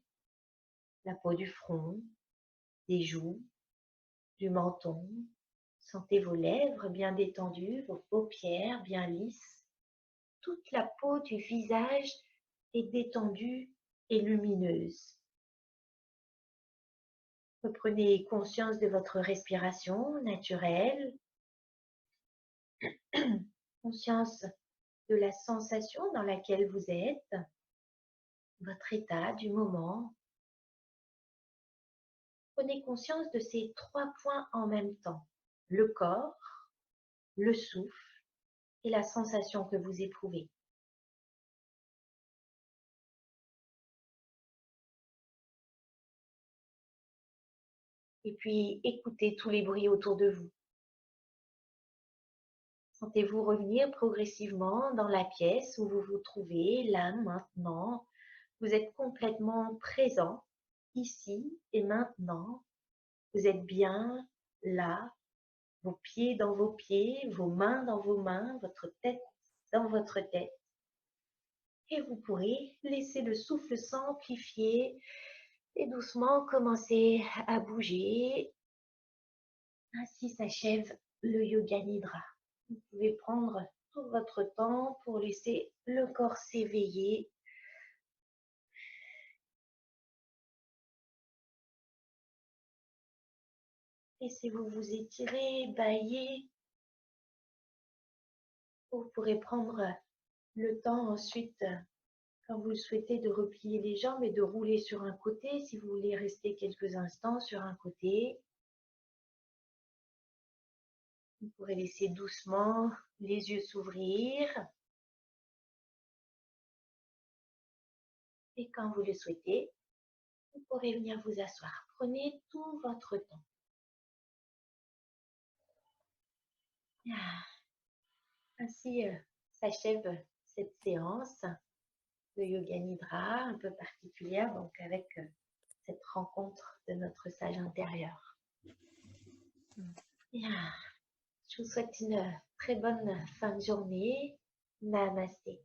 la peau du front, des joues, du menton. Sentez vos lèvres bien détendues, vos paupières bien lisses. Toute la peau du visage est détendue et lumineuse. Reprenez conscience de votre respiration naturelle, conscience de la sensation dans laquelle vous êtes, votre état du moment. Prenez conscience de ces 3 points en même temps, le corps, le souffle et la sensation que vous éprouvez. Et puis, écoutez tous les bruits autour de vous. Sentez-vous revenir progressivement dans la pièce où vous vous trouvez, là, maintenant. Vous êtes complètement présent, ici et maintenant. Vous êtes bien là, vos pieds dans vos pieds, vos mains dans vos mains, votre tête dans votre tête. Et vous pourrez laisser le souffle s'amplifier et doucement commencer à bouger. Ainsi s'achève le Yoga Nidra. Vous pouvez prendre tout votre temps pour laisser le corps s'éveiller. Laissez-vous vous étirer, bâiller. Vous pourrez prendre le temps ensuite, quand vous le souhaitez, de replier les jambes et de rouler sur un côté. Si vous voulez rester quelques instants sur un côté, vous pourrez laisser doucement les yeux s'ouvrir. Et quand vous le souhaitez, vous pourrez venir vous asseoir. Prenez tout votre temps. Ainsi s'achève cette séance de Yoga Nidra un peu particulière, donc avec cette rencontre de notre sage intérieur. Bien. Je vous souhaite une très bonne fin de journée. Namasté.